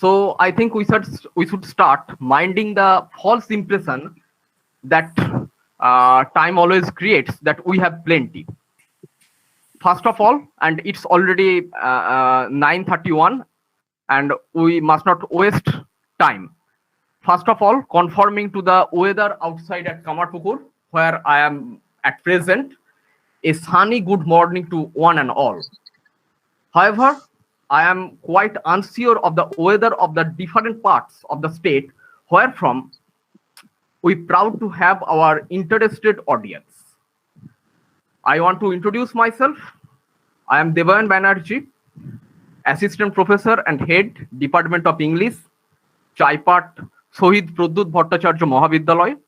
So I think we should start minding the false impression that time always creates that we have plenty. First of all, and it's already 9:31, and we must not waste time. First of all, conforming to the weather outside at Kamarpukur, where I am at present, a sunny good morning to one and all. However, I am quite unsure of the weather of the different parts of the state where from we proud to have our interested audience. I want to introduce myself. I am Devayan Banerjee, Assistant Professor and Head, Department of English, Chaipat, Shohid Pradyut Bhattacharya Mahavidyalaya.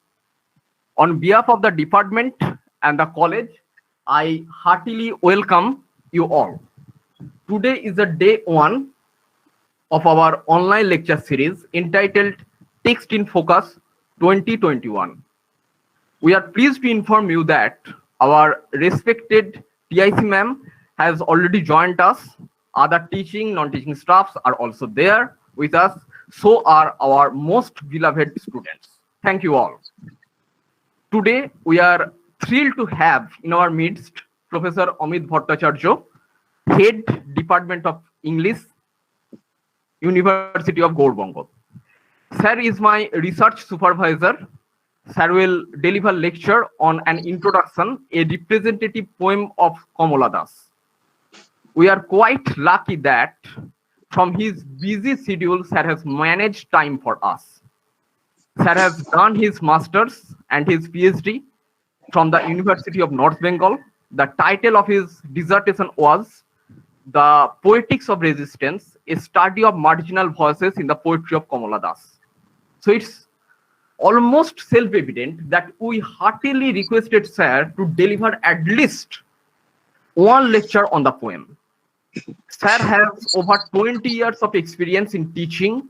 On behalf of the department and the college, I heartily welcome you all. Today is the day one of our online lecture series entitled Text in Focus 2021. We are pleased to inform you that our respected TIC ma'am has already joined us. Other teaching, non-teaching staffs are also there with us. So are our most beloved students. Thank you all. Today, we are thrilled to have in our midst Professor Amit Bhattacharya, Head Department of English, University of Gour, Banga. Sir is my research supervisor. Sir will deliver lecture on an introduction, a representative poem of Kamala Das. We are quite lucky that from his busy schedule, Sir has managed time for us. Sir has done his master's and his PhD from the University of North Bengal. The title of his dissertation was The Poetics of Resistance, a study of marginal voices in the poetry of Kamala Das. So it's almost self-evident that we heartily requested Sir to deliver at least one lecture on the poem. Sir has over 20 years of experience in teaching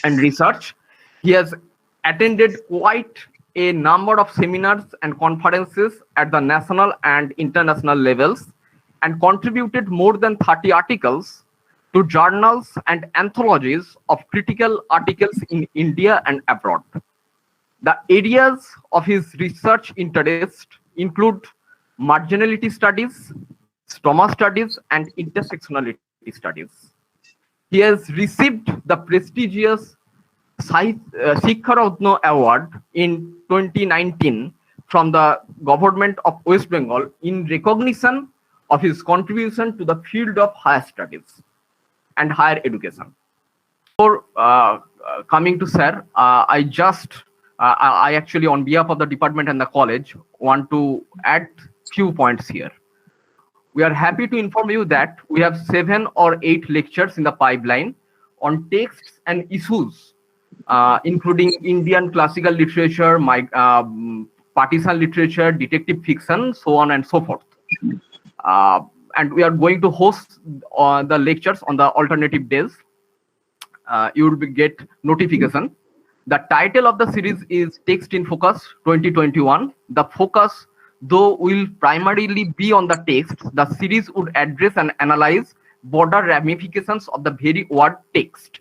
and research. He has attended quite a number of seminars and conferences at the national and international levels and contributed more than 30 articles to journals and anthologies of critical articles in India and abroad. The areas of his research interest include marginality studies, stoma studies, and intersectionality studies. He has received the prestigious Shiksha Ratna Award in 2019 from the government of West Bengal in recognition of his contribution to the field of higher studies and higher education. Before coming to Sir, I actually, on behalf of the department and the college, want to add few points here. We are happy to inform you that we have 7 or 8 lectures in the pipeline on texts and issues, including Indian classical literature, partisan literature, detective fiction, so on and so forth. And we are going to host the lectures on the alternative days. You will get notification. The title of the series is Text in Focus 2021. The focus, though, will primarily be on the text. The series would address and analyze broader ramifications of the very word text.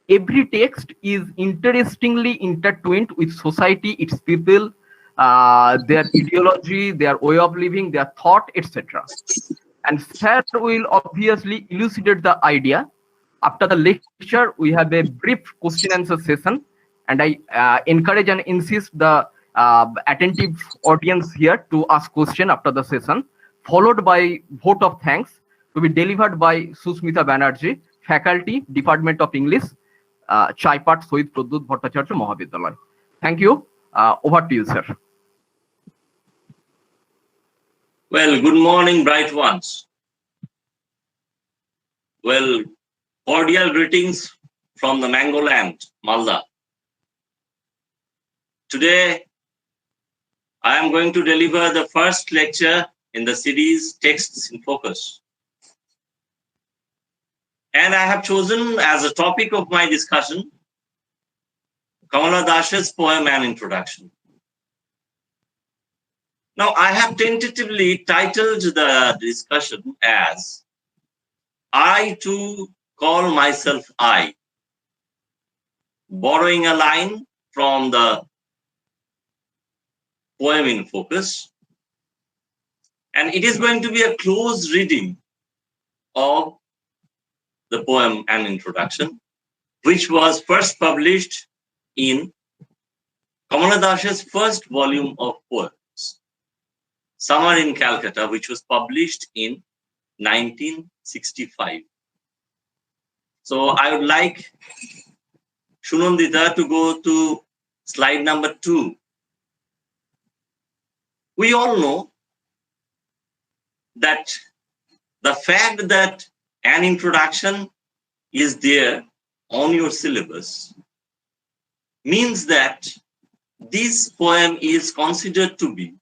Every text is interestingly intertwined with society, its people, their ideology, their way of living, their thought, etc. And Sir will obviously elucidate the idea. After the lecture, we have a brief question answer session, and I encourage and insist the attentive audience here to ask question after the session, followed by vote of thanks to be delivered by Susmita Banerjee, Faculty, Department of English, Chaipat, Shohid Pradyut Bhattacharya Mahavidyalaya. Thank you. Over to you, Sir. Well, good morning, bright ones. Well, cordial greetings from the Mango Land, Malda. Today, I am going to deliver the first lecture in the series Texts in Focus. And I have chosen as a topic of my discussion Kamala Das's poem and introduction. Now, I have tentatively titled the discussion as I Too Call Myself I. borrowing a line from the poem in focus. And it is going to be a close reading of the poem and introduction, which was first published in Kamala Das's first volume of poems, Summer in Calcutta, which was published in 1965. So I would like Shunandita to go to slide number 2. We all know that the fact that an introduction is there on your syllabus means that this poem is considered to be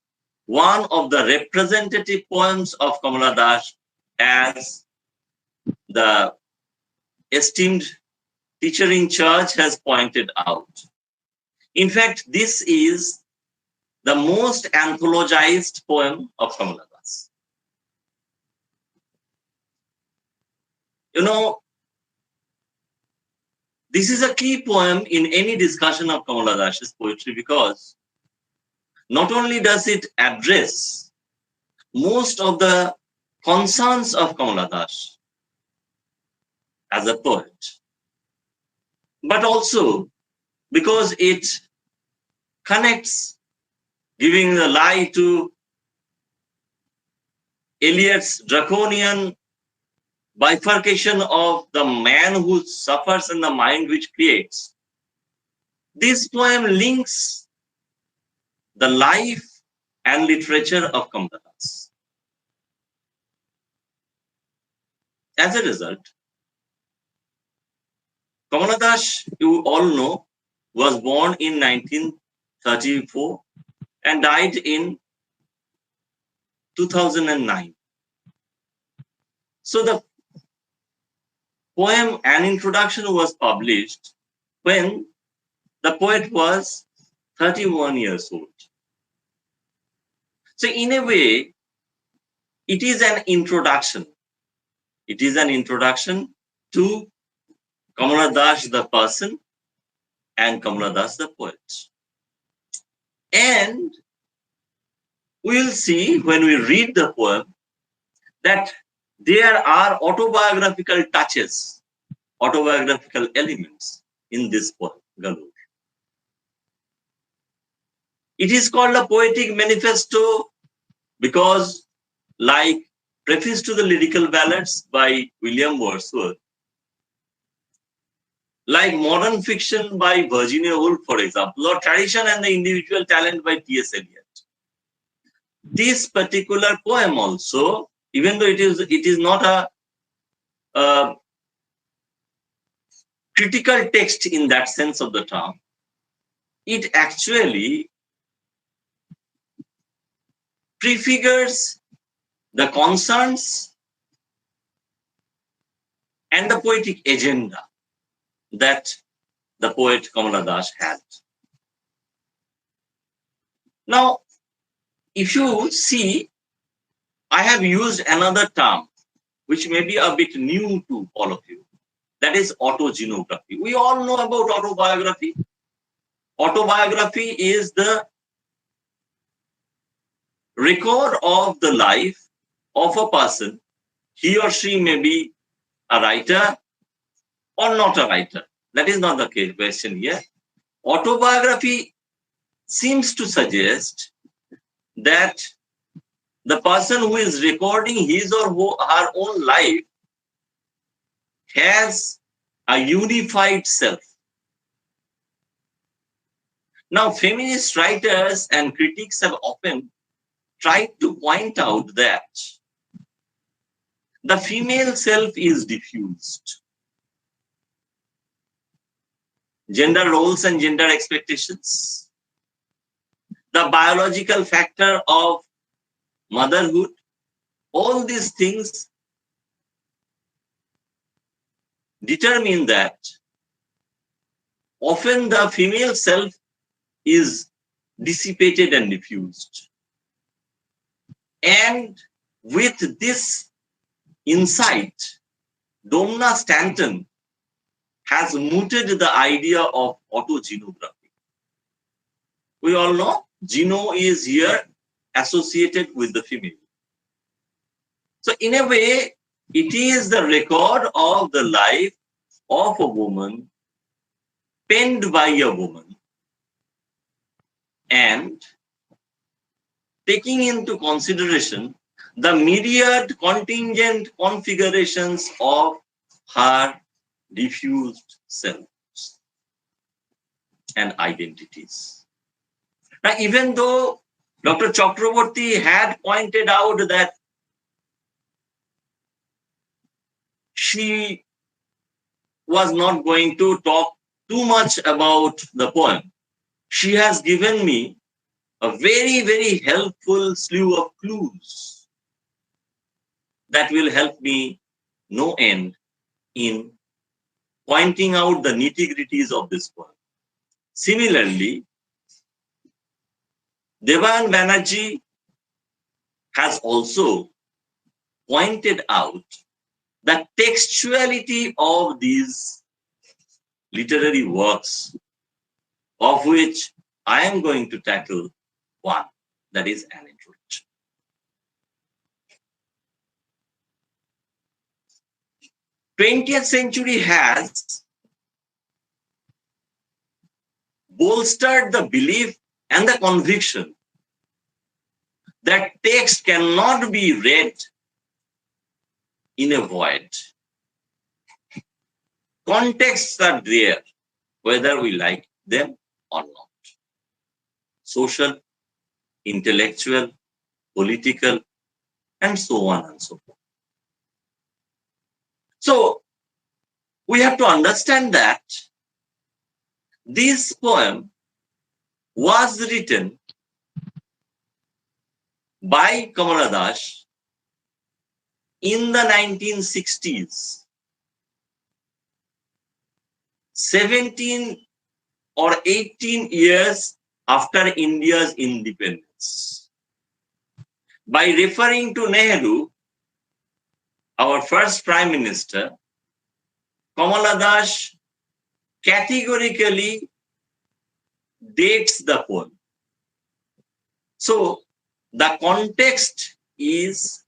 one of the representative poems of Kamala Das, as the esteemed teacher in church has pointed out. In fact, this is the most anthologized poem of Kamala Das. You know, this is a key poem in any discussion of Kamala Das's poetry, because not only does it address most of the concerns of Kamala Das as a poet, but also because it connects, giving the lie to Eliot's draconian bifurcation of the man who suffers and the mind which creates. This poem links the life and literature of Kamala Das. As a result, Kamala Das, you all know, was born in 1934 and died in 2009. So the poem An Introduction was published when the poet was 31 years old. So in a way, it is an introduction. It is an introduction to Kamala Das the person and Kamala Das the poet. And we'll see when we read the poem that there are autobiographical touches, autobiographical elements in this poem, Gour. It is called a poetic manifesto because, like Preface to the Lyrical Ballads by William Wordsworth, like modern fiction by Virginia Woolf, for example, or Tradition and the Individual Talent by T.S. Eliot. This particular poem also, even though it is not a critical text in that sense of the term, it actually prefigures the concerns and the poetic agenda that the poet Kamala Das had. Now, if you see, I have used another term which may be a bit new to all of you. That is autogenography. We all know about autobiography. Autobiography is the record of the life of a person. He or she may be a writer or not a writer. That is not the question here. Autobiography seems to suggest that the person who is recording his or her own life has a unified self. Now, feminist writers and critics have often tried to point out that the female self is diffused. Gender roles and gender expectations, the biological factor of motherhood, all these things determine that often the female self is dissipated and diffused. And with this insight, Domna Stanton has mooted the idea of autogenography. We all know geno is here associated with the female. So in a way, it is the record of the life of a woman penned by a woman and taking into consideration the myriad contingent configurations of her diffused selves and identities. Now, even though Dr. Chakraborty had pointed out that she was not going to talk too much about the poem, she has given me a very, very helpful slew of clues that will help me no end in pointing out the nitty-gritties of this poem. Similarly, Devan Banerjee has also pointed out the textuality of these literary works, of which I am going to tackle one, that is an introduction. 20th century has bolstered the belief and the conviction that text cannot be read in a void. Contexts are there, whether we like them or not. Social, intellectual, political, and so on and so forth. So, we have to understand that this poem was written by Kamala Das in the 1960s, 17 or 18 years after India's independence. By referring to Nehru, our first Prime Minister, Kamala Das categorically dates the poem. So the context is,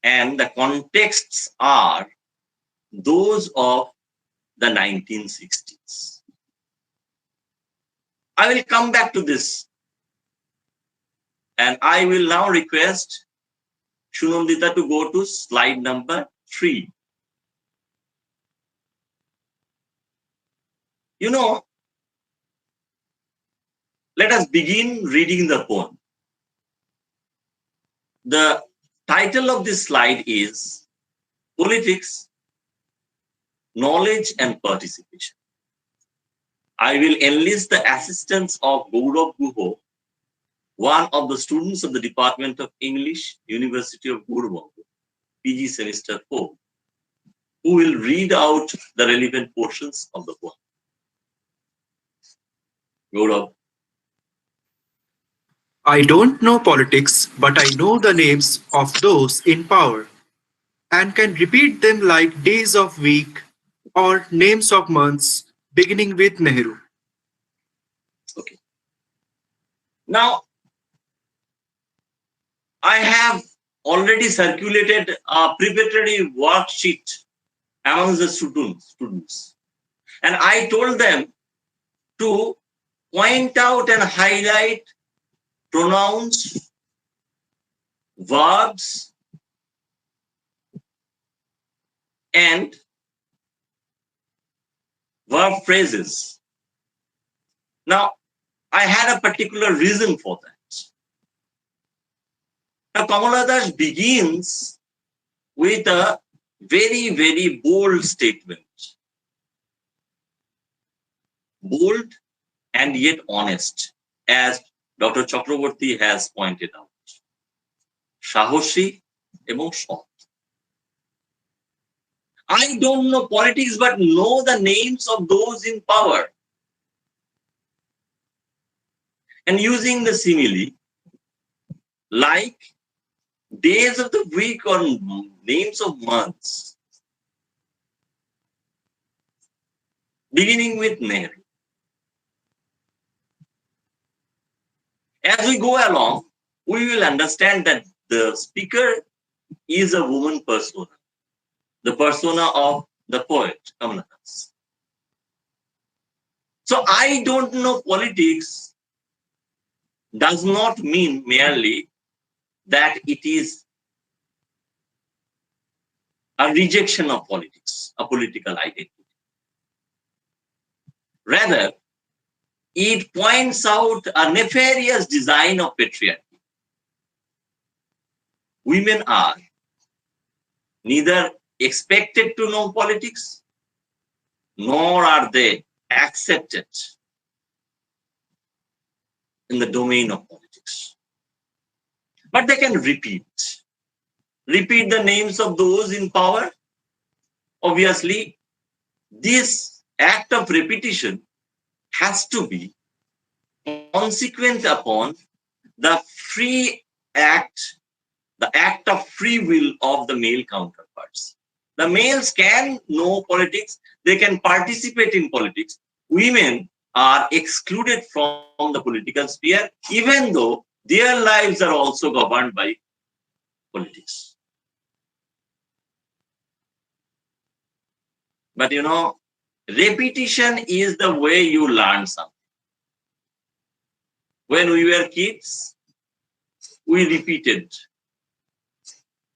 and the contexts are those of the 1960s. I will come back to this, and I will now request Shunandita to go to slide number 3. You know, let us begin reading the poem. The title of this slide is Politics, Knowledge and Participation. I will enlist the assistance of Gour, one of the students of the Department of English, University of Gour, PG Semester 4, who will read out the relevant portions of the poem. Gour. I don't know politics, but I know the names of those in power and can repeat them like days of week or names of months beginning with Nehru. Okay. Now, I have already circulated a preparatory worksheet among the students. And I told them to point out and highlight pronouns, verbs, and verb phrases. Now, I had a particular reason for that. Now, Kamala Das begins with a very, very bold statement. Bold and yet honest, as Dr. Chakraborty has pointed out. Sahoshi ebong sot. I don't know politics, but know the names of those in power. And using the simile, like days of the week or names of months. beginning with Nehru. As we go along, we will understand that the speaker is a woman persona, the persona of the poet, Kamala. So I don't know politics does not mean merely that it is a rejection of politics, a political identity. Rather, it points out a nefarious design of patriarchy. Women are neither expected to know politics, nor are they accepted in the domain of politics. But they can repeat the names of those in power. Obviously, this act of repetition has to be consequent upon the free act, the act of free will of the male counterparts. The males can know politics, they can participate in politics. Women are excluded from the political sphere, even though their lives are also governed by politics. But you know, repetition is the way you learn something. When we were kids, we repeated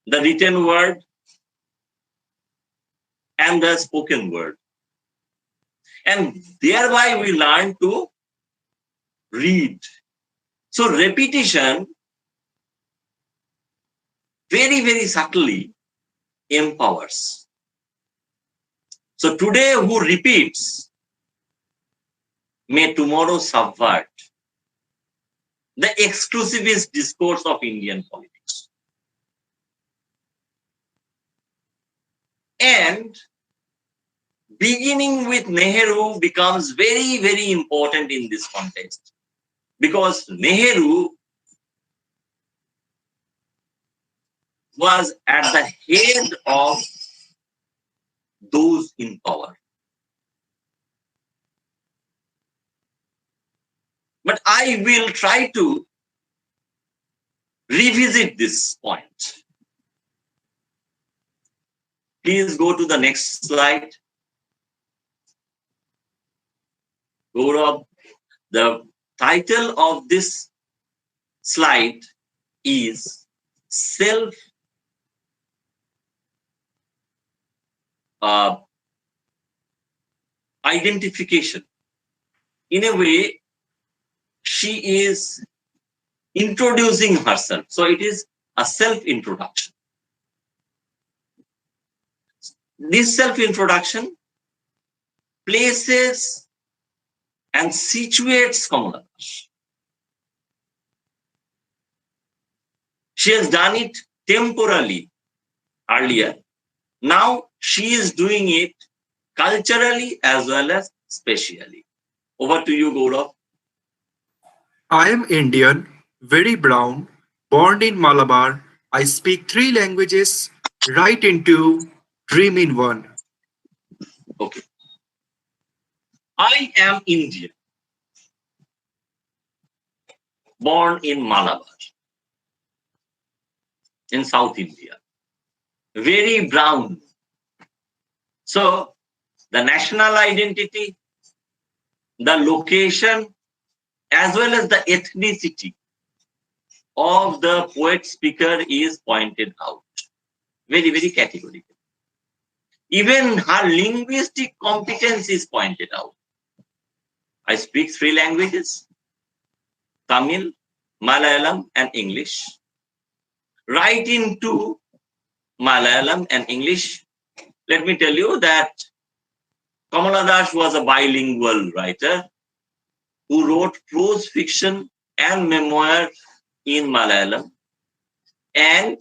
the written word and the spoken word. And thereby we learn to read. So repetition very, very subtly empowers. So today who repeats may tomorrow subvert the exclusivist discourse of Indian politics. And beginning with Nehru becomes very, very important in this context, because Nehru was at the head of those in power. But I will try to revisit this point. Please go to the next slide. Gaurav, the title of this slide is self identification. In a way, she is introducing herself. So it is a self-introduction. This self-introduction places and situates Kamala. She has done it temporally earlier. Now she is doing it culturally as well as spatially. Over to you, Gaurav. I am Indian, very brown, born in Malabar. I speak three languages, right into dream in one. Okay. I am Indian, born in Malabar, in South India. Very brown. So the national identity, the location, as well as the ethnicity of the poet speaker is pointed out. Very, very categorical. Even her linguistic competence is pointed out. I speak three languages: Tamil, Malayalam, and English. Right into Malayalam and English, let me tell you that Kamala Das was a bilingual writer who wrote prose fiction and memoir in Malayalam, and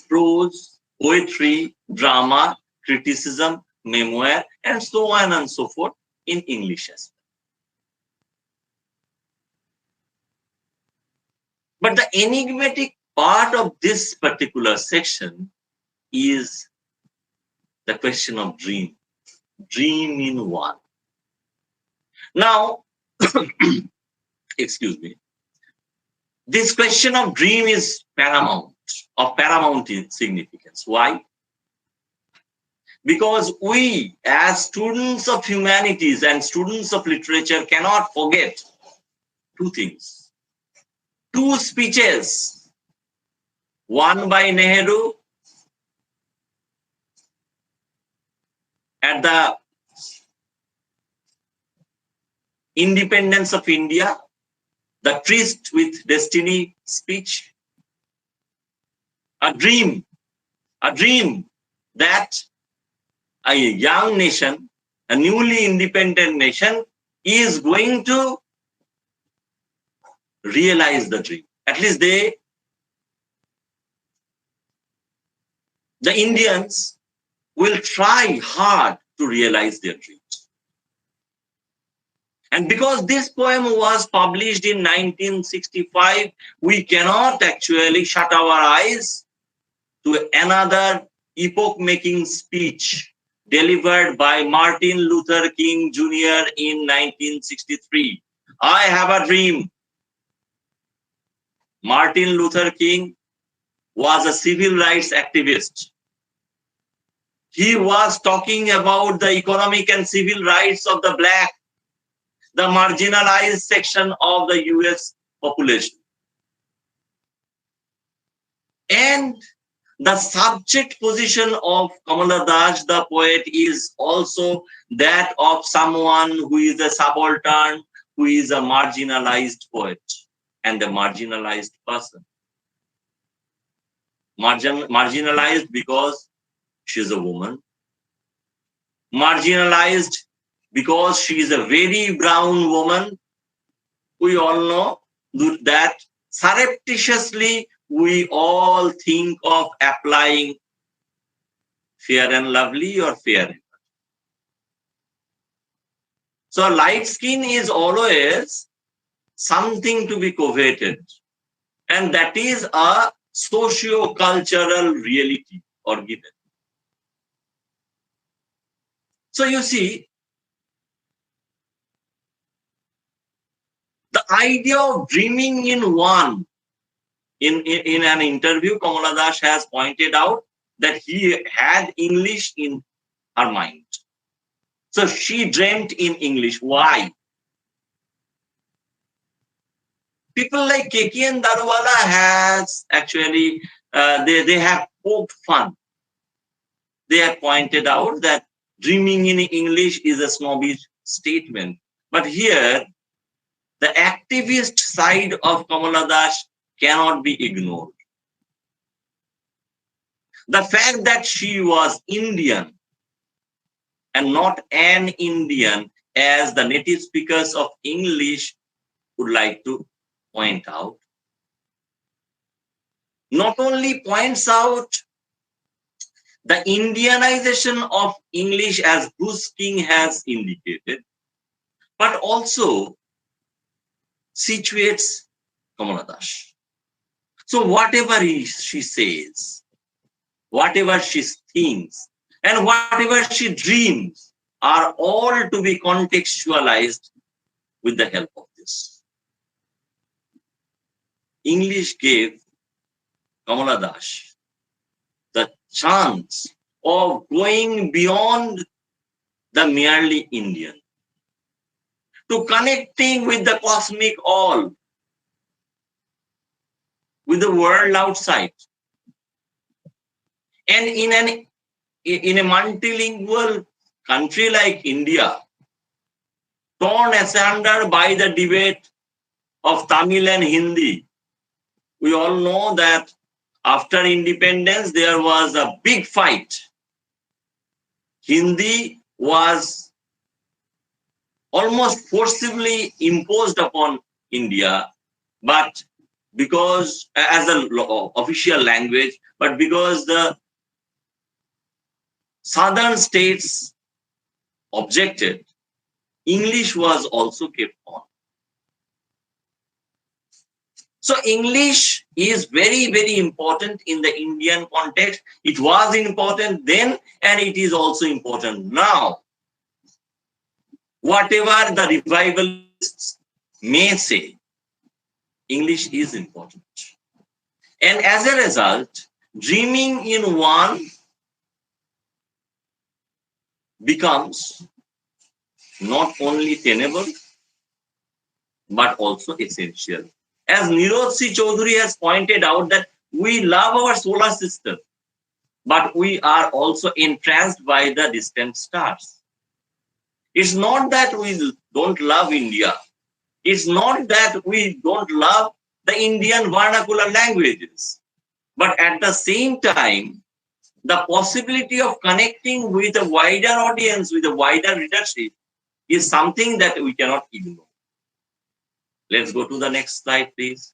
prose, poetry, drama, criticism, memoir, and so on and so forth in English as well. But the enigmatic part of this particular section is the question of dream. dream in one. Now, excuse me, this question of dream is paramount in significance. Why? Because we, as students of humanities and students of literature, cannot forget two things. Two speeches, one by Nehru at the independence of India, the Tryst with Destiny speech, a dream that a young nation, a newly independent nation, is going to realize the dream. At least the Indians will try hard to realize their dreams. And because this poem was published in 1965, we cannot actually shut our eyes to another epoch-making speech delivered by Martin Luther King Jr. in 1963. I have a dream. Martin Luther King was a civil rights activist. He was talking about the economic and civil rights of the black, the marginalized section of the US population. And the subject position of Kamala Das, the poet, is also that of someone who is a subaltern, who is a marginalized poet and a marginalized person. Marginalized because she is a woman. Marginalized because she is a very brown woman. We all know that surreptitiously we all think of applying Fair and Lovely or Fair. So light skin is always something to be coveted, and that is a socio-cultural reality or given. So you see, the idea of dreaming in one, in an interview, Kamala Das has pointed out that he had English in her mind. So she dreamt in English. Why? People like Keki and Darwala has actually, they have poked fun. They have pointed out that dreaming in English is a snobbish statement. But here, the activist side of Kamala Das cannot be ignored. The fact that she was Indian and not an Indian, as the native speakers of English would like to point out, not only points out the Indianization of English as Bruce King has indicated, but also situates Kamala Das. So whatever she says, whatever she thinks, and whatever she dreams are all to be contextualized with the help of this. English gave Kamala Das the chance of going beyond the merely Indian, to connecting with the cosmic all, with the world outside. And in a multilingual country like India, torn asunder by the debate of Tamil and Hindi, we all know that after independence there was a big fight. Hindi was almost forcibly imposed upon India, but because as an official language, but because the southern states objected, English was also kept on. So English is very, very important in the Indian context. It was important then, and it is also important now. whatever the revivalists may say, English is important. And as a result, dreaming in one becomes not only tenable, but also essential. As Niroj C. Chaudhary has pointed out that we love our solar system, but we are also entranced by the distant stars. It's not that we don't love India. It's not that we don't love the Indian vernacular languages. But at the same time, the possibility of connecting with a wider audience, with a wider readership, is something that we cannot ignore. Let's go to the next slide, please.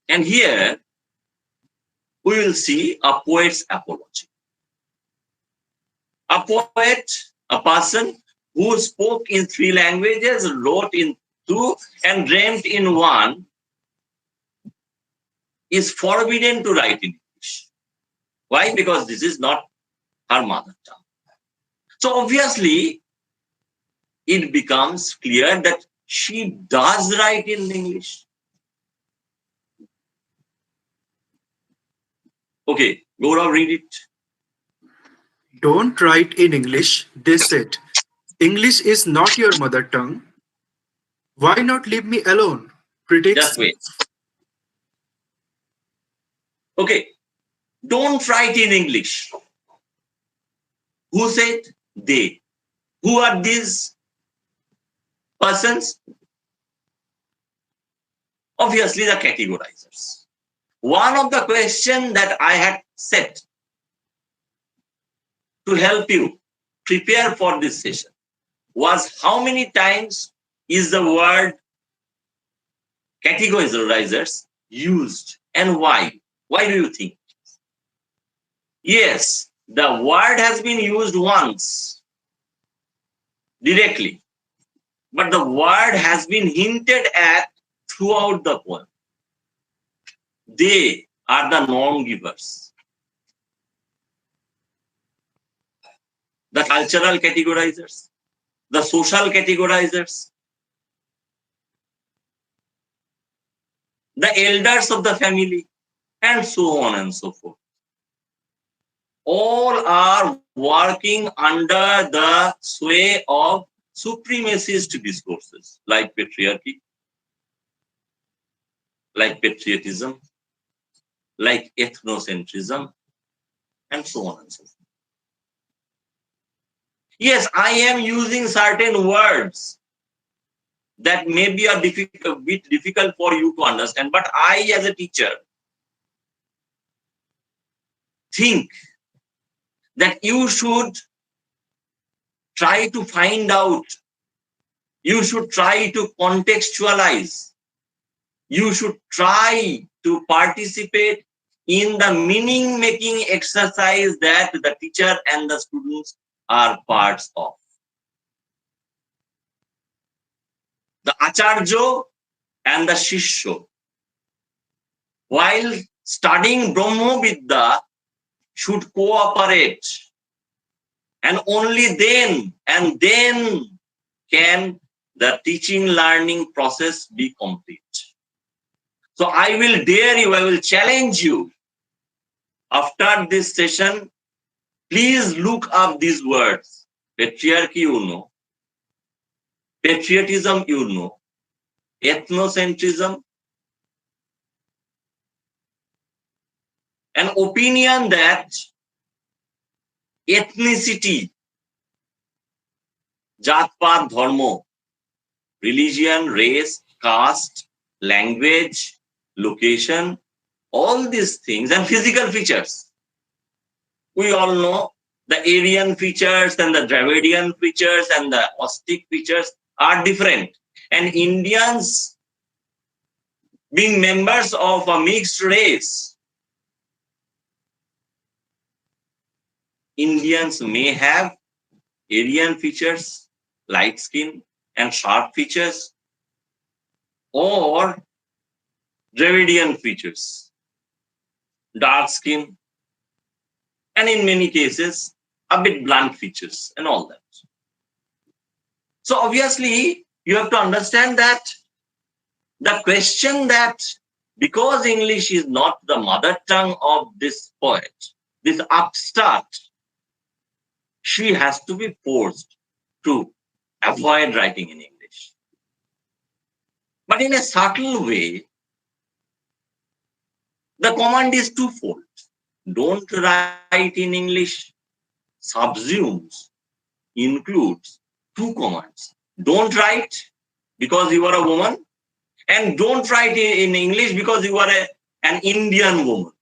And here we will see a poet's apology. A poet, a person who spoke in 3 languages, wrote in 2, and dreamt in 1, is forbidden to write in English. Why? Because this is not her mother tongue. So obviously, it becomes clear that she does write in English. Okay, Gour, read it. Don't write in English, they said. English is not your mother tongue. Why not leave me alone, critics? Just wait. Okay, don't write in English. Who said? They. Who are these persons? Obviously, the categorizers. One of the questions that I had set to help you prepare for this session was how many times is the word categorizers used and why? Why do you think? Yes, the word has been used once directly, but the word has been hinted at throughout the poem. They are the norm givers. The cultural categorizers, the social categorizers, the elders of the family, and so on and so forth. All are working under the sway of supremacist discourses like patriarchy, like patriotism, like ethnocentrism, and so on and so forth. Yes, I am using certain words that may be a bit difficult for you to understand, but I, as a teacher, think that you should try to find out, you should try to contextualize, you should try to participate in the meaning making exercise that the teacher and the students are parts of. The Acharya and the Shishya, while studying Brahma Vidya, should cooperate, and only then can the teaching learning process be complete. So I will dare you, I will challenge you, after this session, please look up these words. Patriarchy, you know. Patriotism, you know. Ethnocentrism, an opinion that ethnicity, Jat-Pat, Dharma, religion, race, caste, language, location, all these things, and physical features. We all know the Aryan features and the Dravidian features and the Austic features are different. And Indians, being members of a mixed race, Indians may have Aryan features, light skin and sharp features, or Dravidian features, dark skin, and in many cases, a bit blunt features and all that. So obviously, you have to understand that the question that because English is not the mother tongue of this poet, this upstart, she has to be forced to avoid writing in English. But in a subtle way, the command is twofold. Don't write in English subsumes, includes two commands. Don't write because you are a woman, and don't write in English because you are an Indian woman.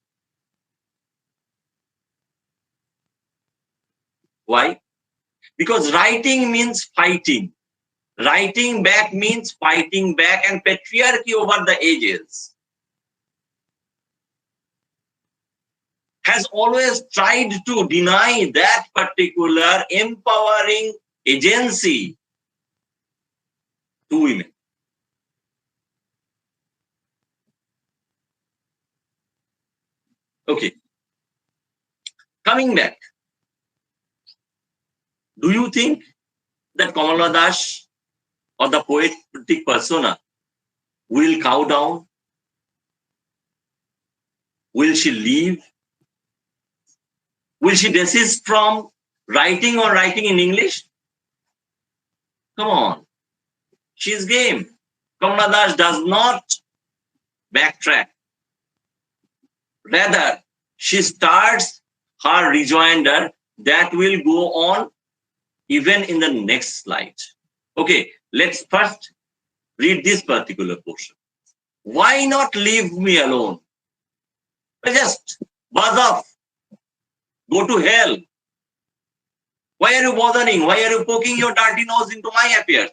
Why? Because writing means fighting. Writing back means fighting back, and patriarchy over the ages has always tried to deny that particular empowering agency to women. Okay. Coming back, do you think that Kamala Das or the poetic persona will cow down? Will she leave? Will she desist from writing or writing in English? Come on. She's game. Kamala Das does not backtrack. Rather, she starts her rejoinder that will go on even in the next slide. Okay, let's first read this particular portion. Why not leave me alone? Just buzz off. Go to hell. Why are you bothering? Why are you poking your dirty nose into my affairs?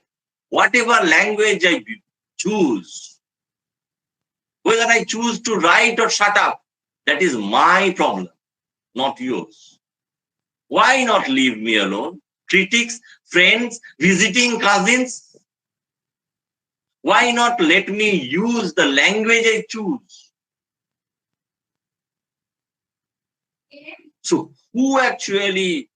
Whatever language I choose, whether I choose to write or shut up, that is my problem, not yours. Why not leave me alone? Critics, friends, visiting cousins? Why not let me use the language I choose? So, who actually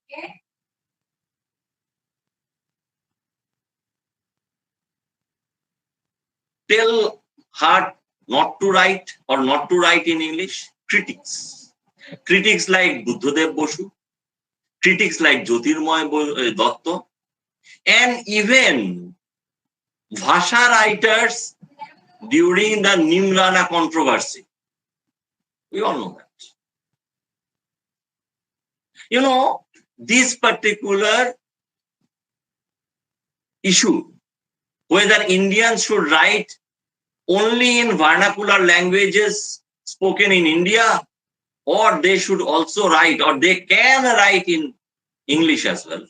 tell her not to write or not to write in English? Critics. Critics like Buddhadev Bosu, critics like Jyotirmoy Datta, and even Bhasha writers during the Nimrana controversy. We all know that. You know, this particular issue, whether Indians should write only in vernacular languages spoken in India, or they should also write, or they can write in English as well.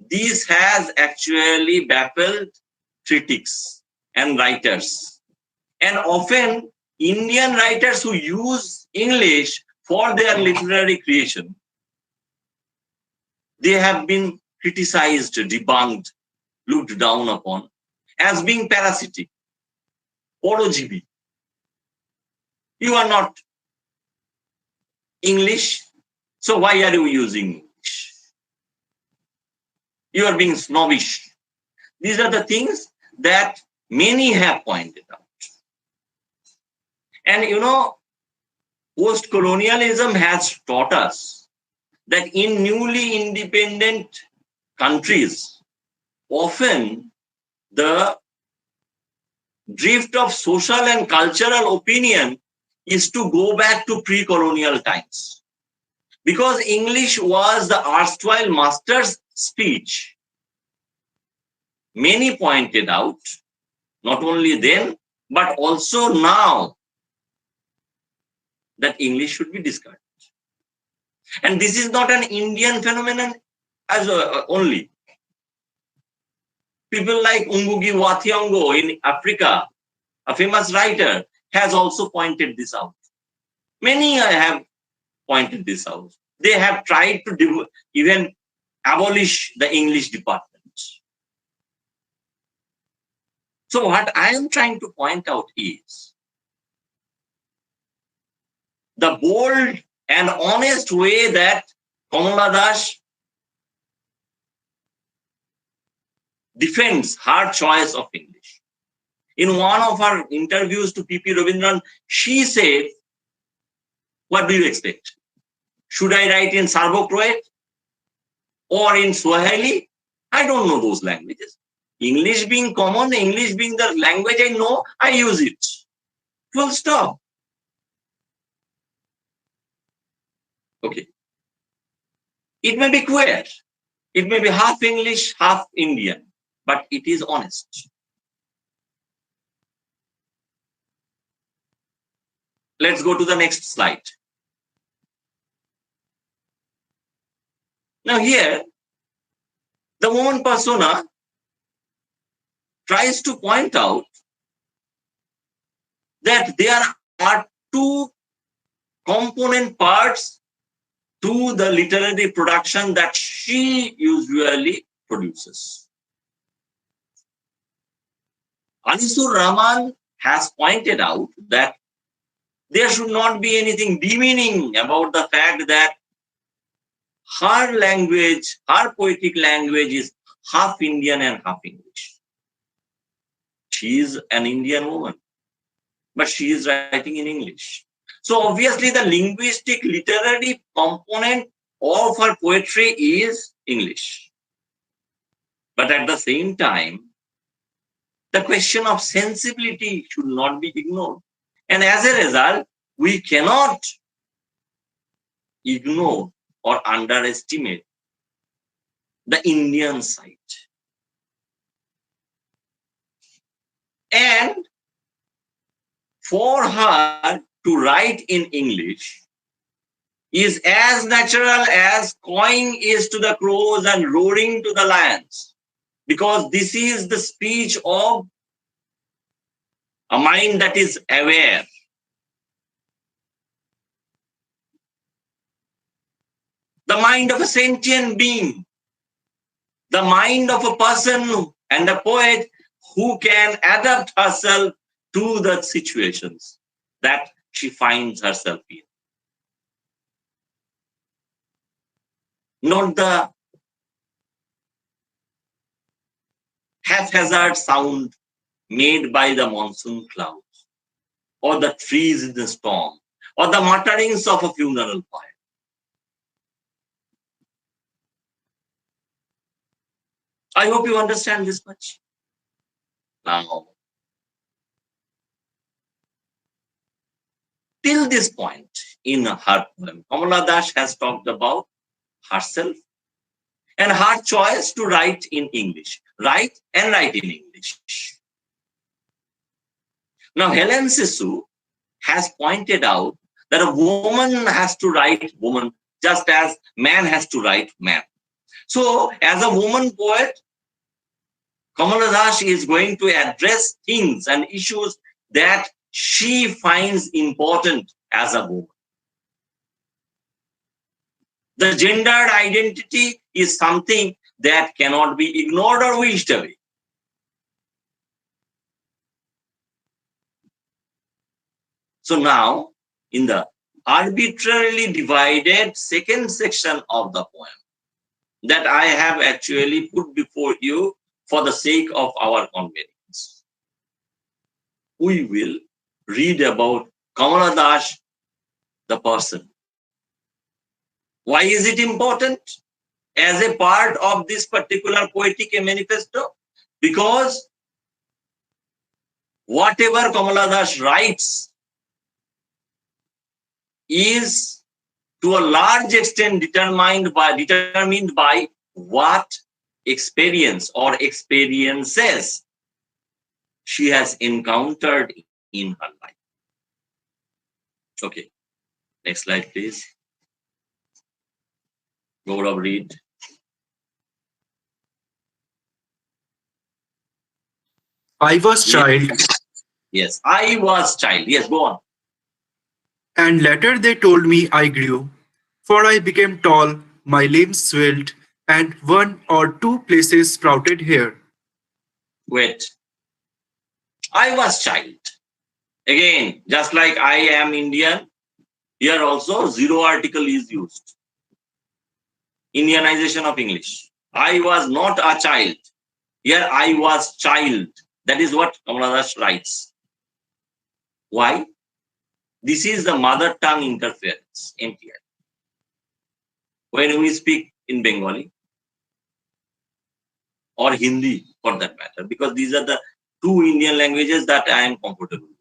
This has actually baffled critics and writers. And often, Indian writers who use English for their literary creation, they have been criticized, debunked, looked down upon as being parasitic, porojibhi. You are not English, so why are you using English? You are being snobbish. These are the things that many have pointed out. And you know, post-colonialism has taught us that in newly independent countries, often the drift of social and cultural opinion is to go back to pre-colonial times. Because English was the erstwhile master's speech. Many pointed out, not only then, but also now, that English should be discarded. And this is not an Indian phenomenon as only. People like Ngugi wa Thiong'o in Africa, a famous writer, has also pointed this out. Many have pointed this out. They have tried to even abolish the English department. So what I am trying to point out is the bold and honest way that Kamala Das defends her choice of English. In one of her interviews to P.P. Rabindran, she said, what do you expect? Should I write in Serbo-Croat or in Swahili? I don't know those languages. English being common, English being the language I know, I use it. Full stop. Okay. It may be queer. It may be half English, half Indian, but it is honest. Let's go to the next slide. Now here, the woman persona tries to point out that there are two component parts to the literary production that she usually produces. Anisur Rahman has pointed out that there should not be anything demeaning about the fact that her language, her poetic language is half Indian and half English. She is an Indian woman, but she is writing in English. So obviously the linguistic literary component of her poetry is English. But at the same time, the question of sensibility should not be ignored. And as a result, we cannot ignore or underestimate the Indian side. And for her to write in English is as natural as cawing is to the crows and roaring to the lions, because this is the speech of a mind that is aware. The mind of a sentient being, the mind of a person and a poet who can adapt herself to the situations that she finds herself in. Not the haphazard sound made by the monsoon clouds, or the trees in the storm, or the mutterings of a funeral choir. I hope you understand this much. Now, till this point in her poem, Kamala Das has talked about herself and her choice to write in English. Write and write in English. Now, Helen Sissu has pointed out that a woman has to write woman just as man has to write man. So, as a woman poet, Kamala Das is going to address things and issues that she finds important as a woman. The gendered identity is something that cannot be ignored or wished away. So now, in the arbitrarily divided second section of the poem that I have actually put before you for the sake of our convenience, we will read about Kamala Das, the person. Why is it important as a part of this particular poetic manifesto? Because whatever Kamala Das writes is to a large extent determined by what experience or experiences she has encountered in her life. Okay, next slide, please. Gour, read. I was child, Yes, I was child. Yes, go on. and later they told me I grew, for I became tall, my limbs swelled, and one or two places sprouted hair. Wait. I was child. Again, just like I am Indian, here also zero article is used. Indianization of English. I was not a child. Here I was child. That is what Kamala writes. Why? This is the mother tongue interference, MTI. When we speak in Bengali or Hindi for that matter, because these are the two Indian languages that I am comfortable with.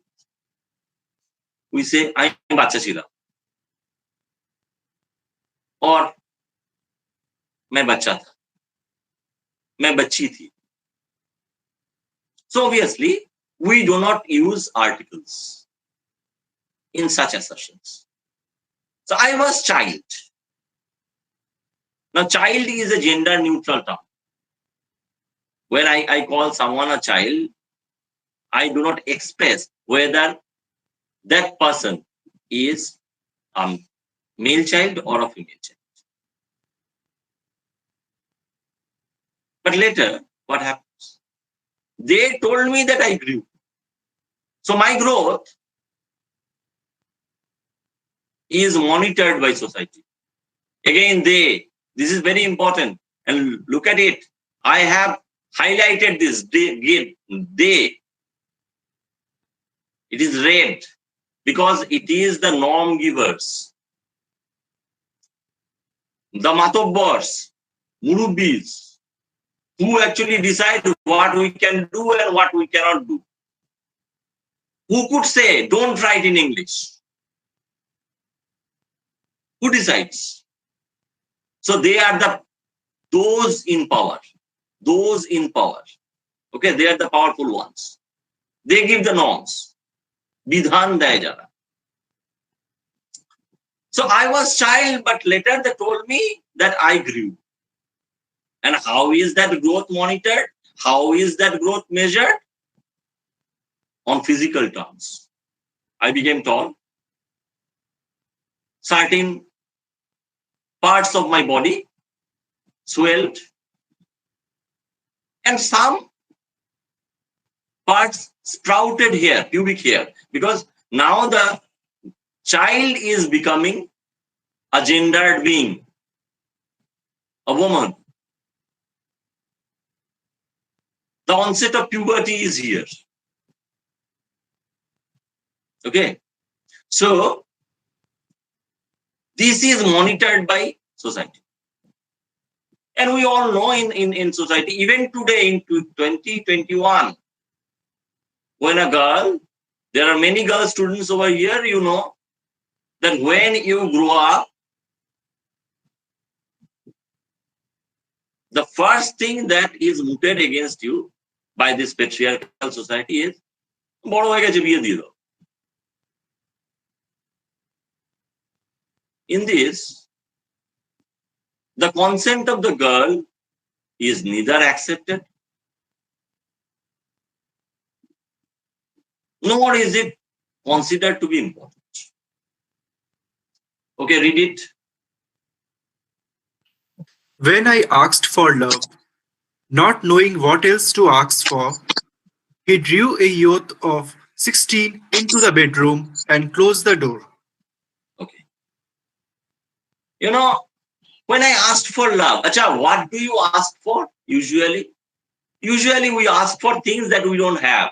We say, I am bacha chila. Or, मैं बच्चा था, मैं बच्ची थी. So obviously, we do not use articles in such assertions. So I was child. Now, child is a gender neutral term. When I call someone a child, I do not express whether that person is a male child or a female child. But later, what happens? They told me that I grew. So my growth is monitored by society. Again, this is very important. And look at it. I have highlighted this they. It is red because it is the norm givers, the matobbars, murubis, who actually decide what we can do and what we cannot do. Who could say, don't write in English? Who decides? So they are those in power. Those in power. Okay, they are the powerful ones. They give the norms. Bidhan daya jara. So I was child, but later they told me that I grew. And how is that growth monitored? How is that growth measured? On physical terms. I became tall. Certain parts of my body swelled. And some parts sprouted hair, pubic hair. Because now the child is becoming a gendered being, a woman. The onset of puberty is here. Okay. So, this is monitored by society. And we all know in society, even today in 2021, when a girl, there are many girl students over here, you know, that when you grow up, the first thing that is mooted against you by this patriarchal society is, বড় হয়ে গেছে বিয়ে দিয়ে দাও. In this, the consent of the girl is neither accepted nor is it considered to be important. Okay, read it. When I asked for love, not knowing what else to ask for, he drew a youth of 16 into the bedroom and closed the door. Okay. You know, when I asked for love, acha, what do you ask for usually? Usually we ask for things that we don't have.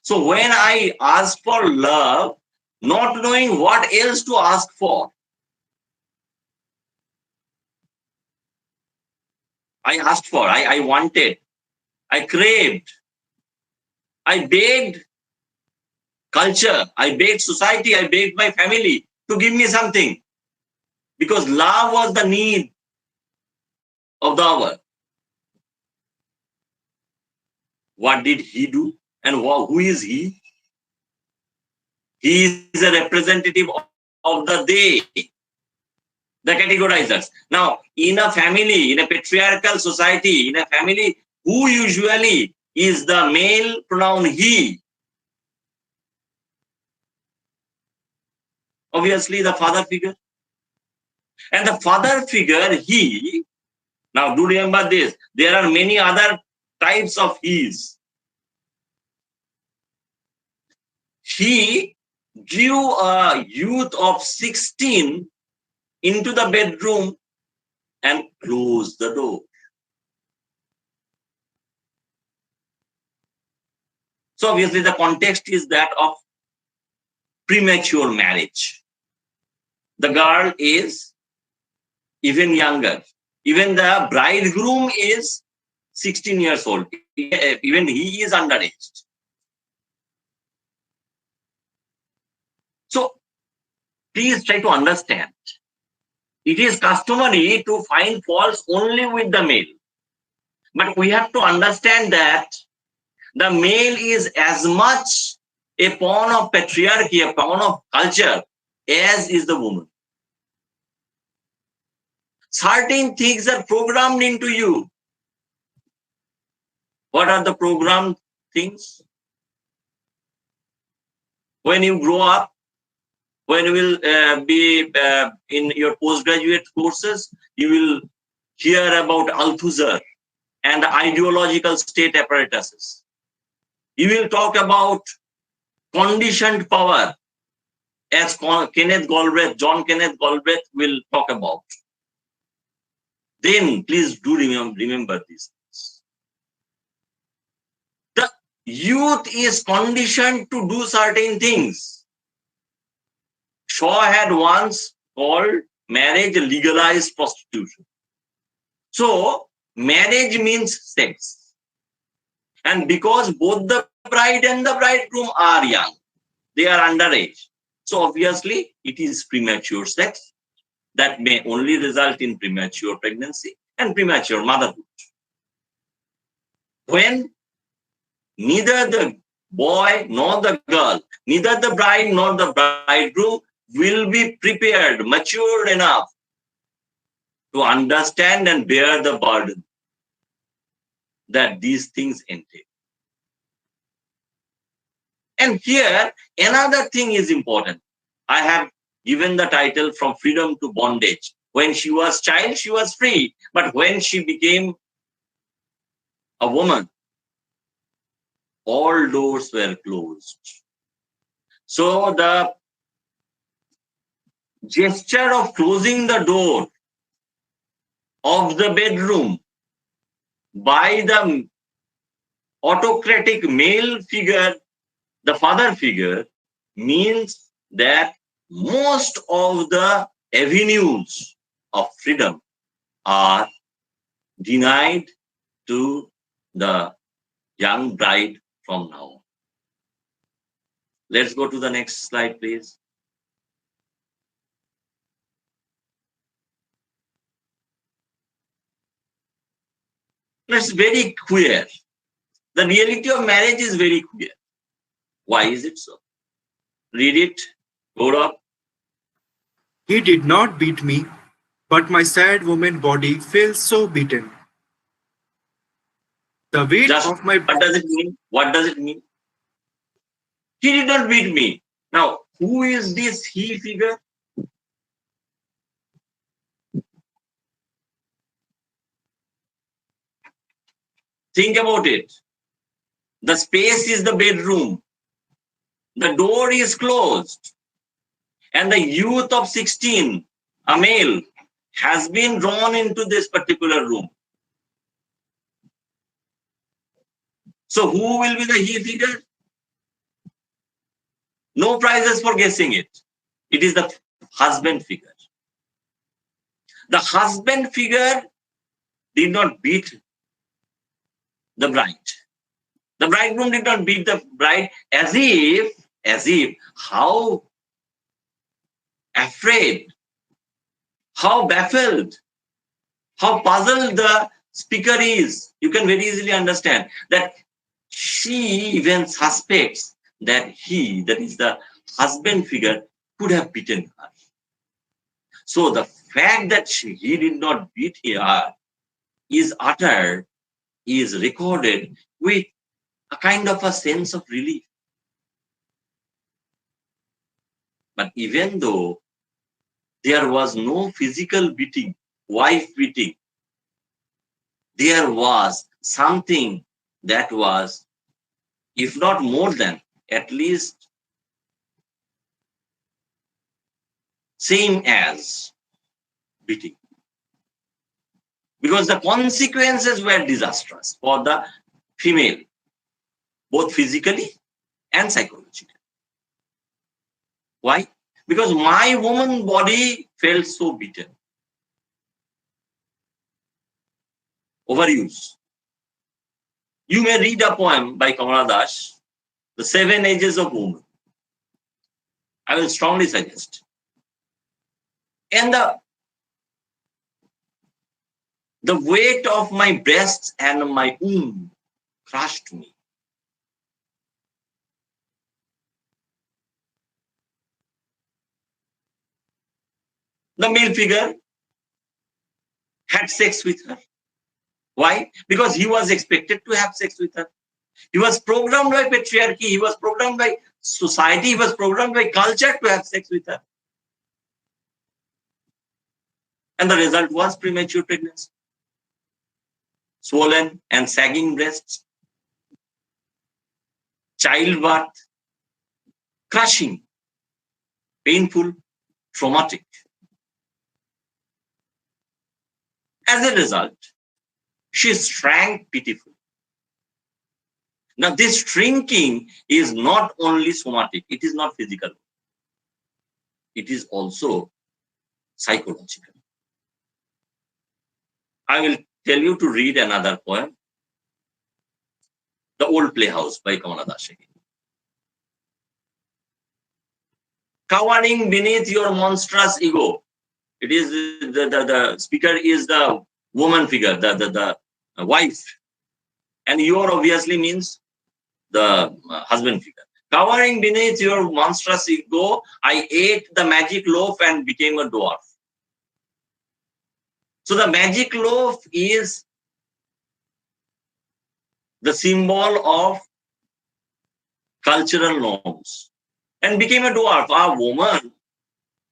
So when I asked for love, not knowing what else to ask for, I asked for, I wanted, I craved, I begged culture, I begged society, I begged my family to give me something. Because love was the need of the hour. What did he do? And who is he? He is a representative of the they, the categorizers. Now, in a family, in a patriarchal society, in a family, who usually is the male pronoun he? Obviously, the father figure. And the father figure, he, now do remember this, there are many other types of he's. He drew a youth of 16 into the bedroom and closed the door. So obviously the context is that of premature marriage. The girl is even younger. Even the bridegroom is 16 years old. Even he is underage. So please try to understand. It is customary to find faults only with the male. But we have to understand that the male is as much a pawn of patriarchy, a pawn of culture, as is the woman. Certain things are programmed into you. What are the programmed things? When you grow up, when you will be in your postgraduate courses, you will hear about Althusser and the ideological state apparatuses. You will talk about conditioned power, as John Kenneth Galbraith will talk about. Then please do remember this. The youth is conditioned to do certain things. Shaw had once called marriage legalized prostitution. So marriage means sex. And because both the bride and the bridegroom are young, they are underage. So obviously it is premature sex that may only result in premature pregnancy and premature motherhood. When neither the boy nor the girl, neither the bride nor the bridegroom will be prepared, matured enough to understand and bear the burden that these things entail. And here, another thing is important. I have given the title From Freedom to Bondage. When she was child, she was free. But when she became a woman, all doors were closed. So the gesture of closing the door of the bedroom by the autocratic male figure, the father figure, means that most of the avenues of freedom are denied to the young bride from now on. Let's go to the next slide, please. It's very queer. The reality of marriage is very queer. Why is it so? Read it, Gour. He did not beat me, but my sad woman body feels so beaten. The weight Just of my what does it mean? What does it mean? He did not beat me. Now, who is this he figure? Think about it. The space is the bedroom. The door is closed. And the youth of 16, a male, has been drawn into this particular room. So who will be the he figure? No prizes for guessing it. It is the husband figure. The husband figure did not beat the bride. The bridegroom did not beat the bride as if, how afraid, how baffled, how puzzled the speaker is. You can very easily understand that she even suspects that he, that is the husband figure, could have beaten her. So the fact that he did not beat her is uttered, is recorded with a kind of a sense of relief. But even though there was no physical beating, wife beating, there was something that was, if not more than, at least same as beating. Because the consequences were disastrous for the female. both physically and psychologically. Why? Because my woman body felt so beaten. Overuse. You may read a poem by Kamala Das, The 7 Ages of Woman. I will strongly suggest. And the weight of my breasts and my womb crushed me. The male figure had sex with her. Why? Because he was expected to have sex with her. He was programmed by patriarchy. He was programmed by society. He was programmed by culture to have sex with her. And the result was premature pregnancy. Swollen and sagging breasts. Childbirth. Crushing. Painful. Traumatic. As a result, she shrank pitifully. Now, this shrinking is not only somatic, it is not physical. It is also psychological. I will tell you to read another poem, The Old Playhouse by Kamala Das. Cowering beneath your monstrous ego. It is the speaker is the woman figure, the wife. And your obviously means the husband figure. Cowering beneath your monstrous ego, I ate the magic loaf and became a dwarf. So the magic loaf is the symbol of cultural norms and became a dwarf. A woman,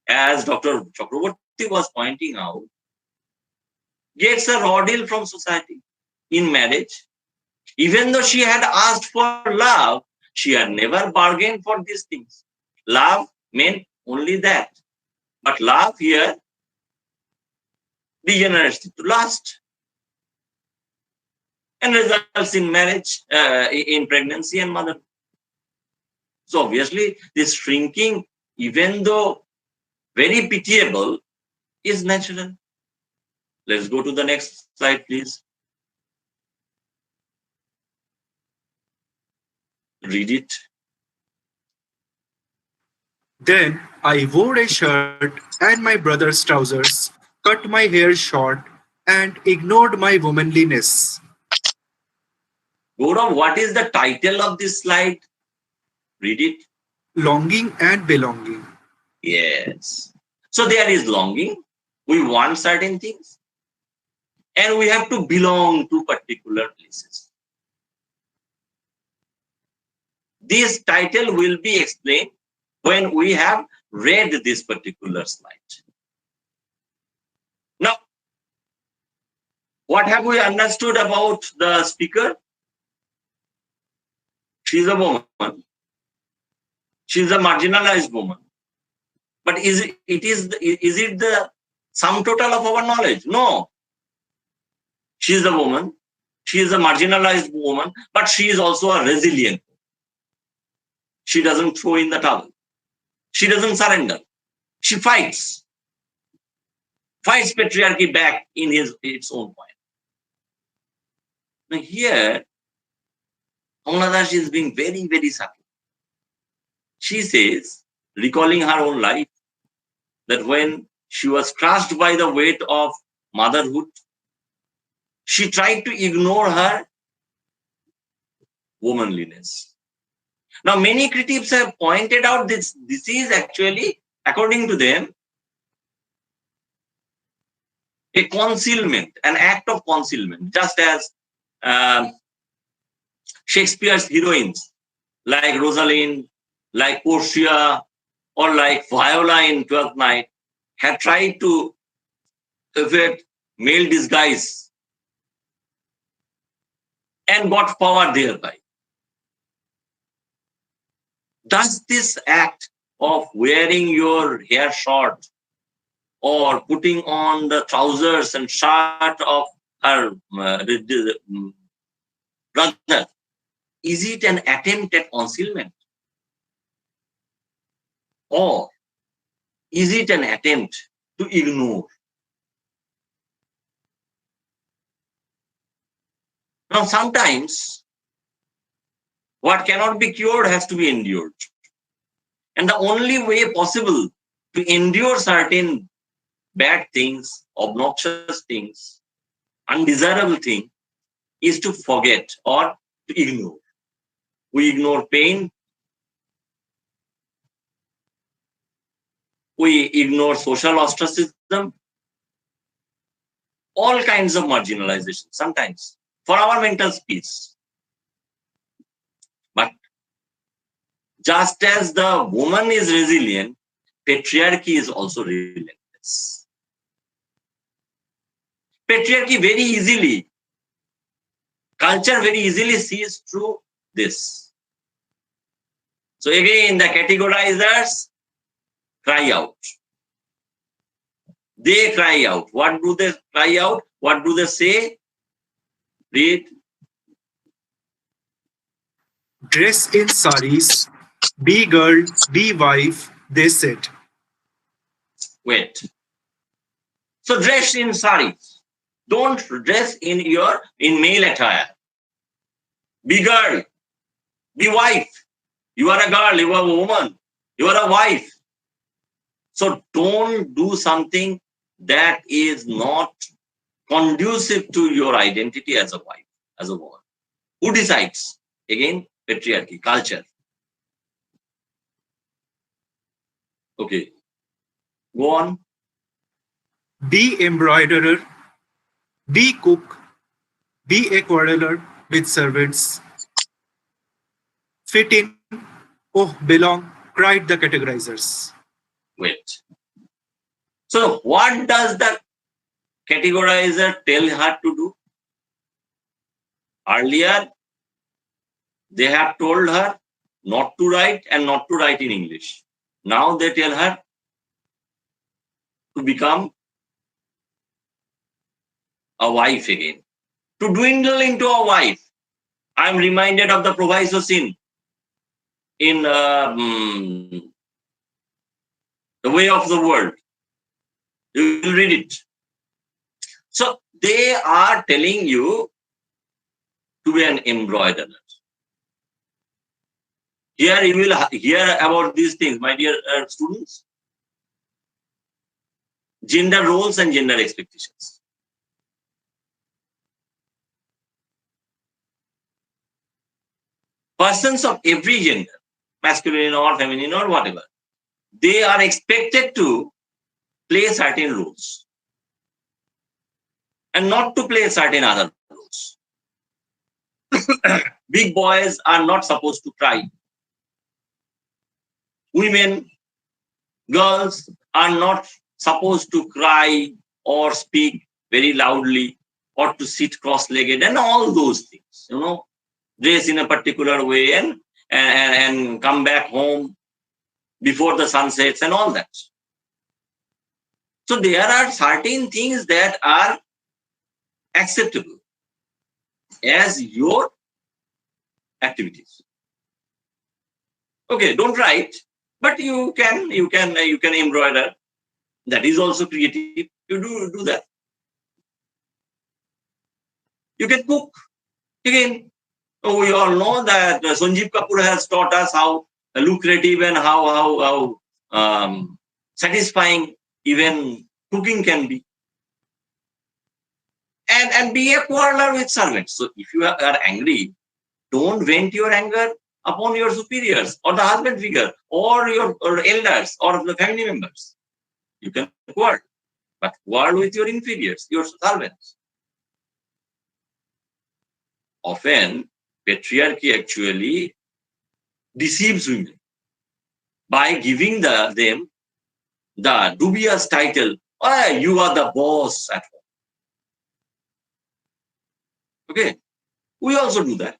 as Dr. Chakraborty was pointing out, gets a raw deal from society in marriage. Even though she had asked for love, she had never bargained for these things. Love meant only that. But love here degenerates to lust and results in marriage, in pregnancy and motherhood. So obviously, this shrinking, even though very pitiable, is natural. Let's go to the next slide, please. Read it. Then I wore a shirt and my brother's trousers, cut my hair short, and ignored my womanliness. Gour, what is the title of this slide? Read it. Longing and belonging. Yes. So there is longing. We want certain things. And we have to belong to particular places. This title will be explained when we have read this particular slide. Now, what have we understood about the speaker? She's a woman. She's a marginalized woman. But is it the sum total of our knowledge? No. She is a woman. She is a marginalized woman, but she is also a resilient. She doesn't throw in the towel. She doesn't surrender. She fights patriarchy back in its own point. Now here, Kamala Das is being very, very subtle. She says, recalling her own life, that when she was crushed by the weight of motherhood, she tried to ignore her womanliness. Now, many critics have pointed out this is actually, according to them, a concealment, an act of concealment, just as Shakespeare's heroines, like Rosalind, like Portia, or like Viola in Twelfth Night, have tried to evade male disguise and got power thereby. Does this act of wearing your hair short or putting on the trousers and shirt of her brother is it an attempt at concealment? Or is it an attempt to ignore? Now, sometimes what cannot be cured has to be endured. And the only way possible to endure certain bad things, obnoxious things, undesirable things, is to forget or to ignore. We ignore pain. We ignore social ostracism. All kinds of marginalization sometimes for our mental peace. But just as the woman is resilient, patriarchy is also relentless. Patriarchy very easily, culture very easily sees through this. So again, the categorizers cry out. They cry out. What do they cry out? What do they say? Read. Dress in saris, be girl, be wife, they said. Wait. So dress in saris. Don't dress in male attire. Be girl. Be wife. You are a girl. You are a woman. You are a wife. So don't do something that is not conducive to your identity as a wife, as a woman. Who decides? Again, patriarchy, culture. Okay. Go on. Be embroiderer, be cook, be a quarreler with servants. Fit in, oh, belong, cried the categorizers. Wait. So what does the categorizer tell her to do? Earlier, they have told her not to write and not to write in English. Now they tell her to become a wife again, to dwindle into a wife. I'm reminded of the proviso sin in the way of the world. You will read it. So they are telling you to be an embroiderer. Here you will hear about these things, my dear students. Gender roles and gender expectations. Persons of every gender, masculine or feminine or whatever, they are expected to play certain roles and not to play certain other roles. Big boys are not supposed to cry. Women, girls are not supposed to cry or speak very loudly or to sit cross-legged and all those things, dress in a particular way and come back home before the sun sets and all that. So there are certain things that are acceptable as your activities. Okay, don't write, but you can embroider. That is also creative. You do that. You can cook. Again, we all know that Sanjeev Kapoor has taught us how lucrative and how satisfying even cooking can be. And be a quarreler with servants. So if you are angry, don't vent your anger upon your superiors or the husband figure or your elders or the family members. You can quarrel, but quarrel with your inferiors, your servants. Often, patriarchy actually deceives women by giving them the dubious title, oh, you are the boss at home. Okay, we also do that.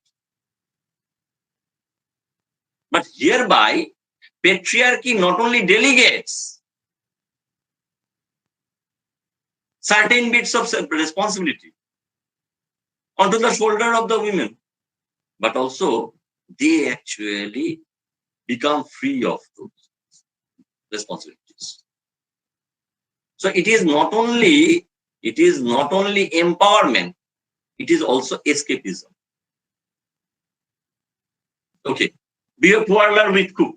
But hereby, patriarchy not only delegates certain bits of responsibility onto the shoulder of the women, but also they actually become free of those responsibilities. So it is not only empowerment, it is also escapism. Okay, be a parlor with cook.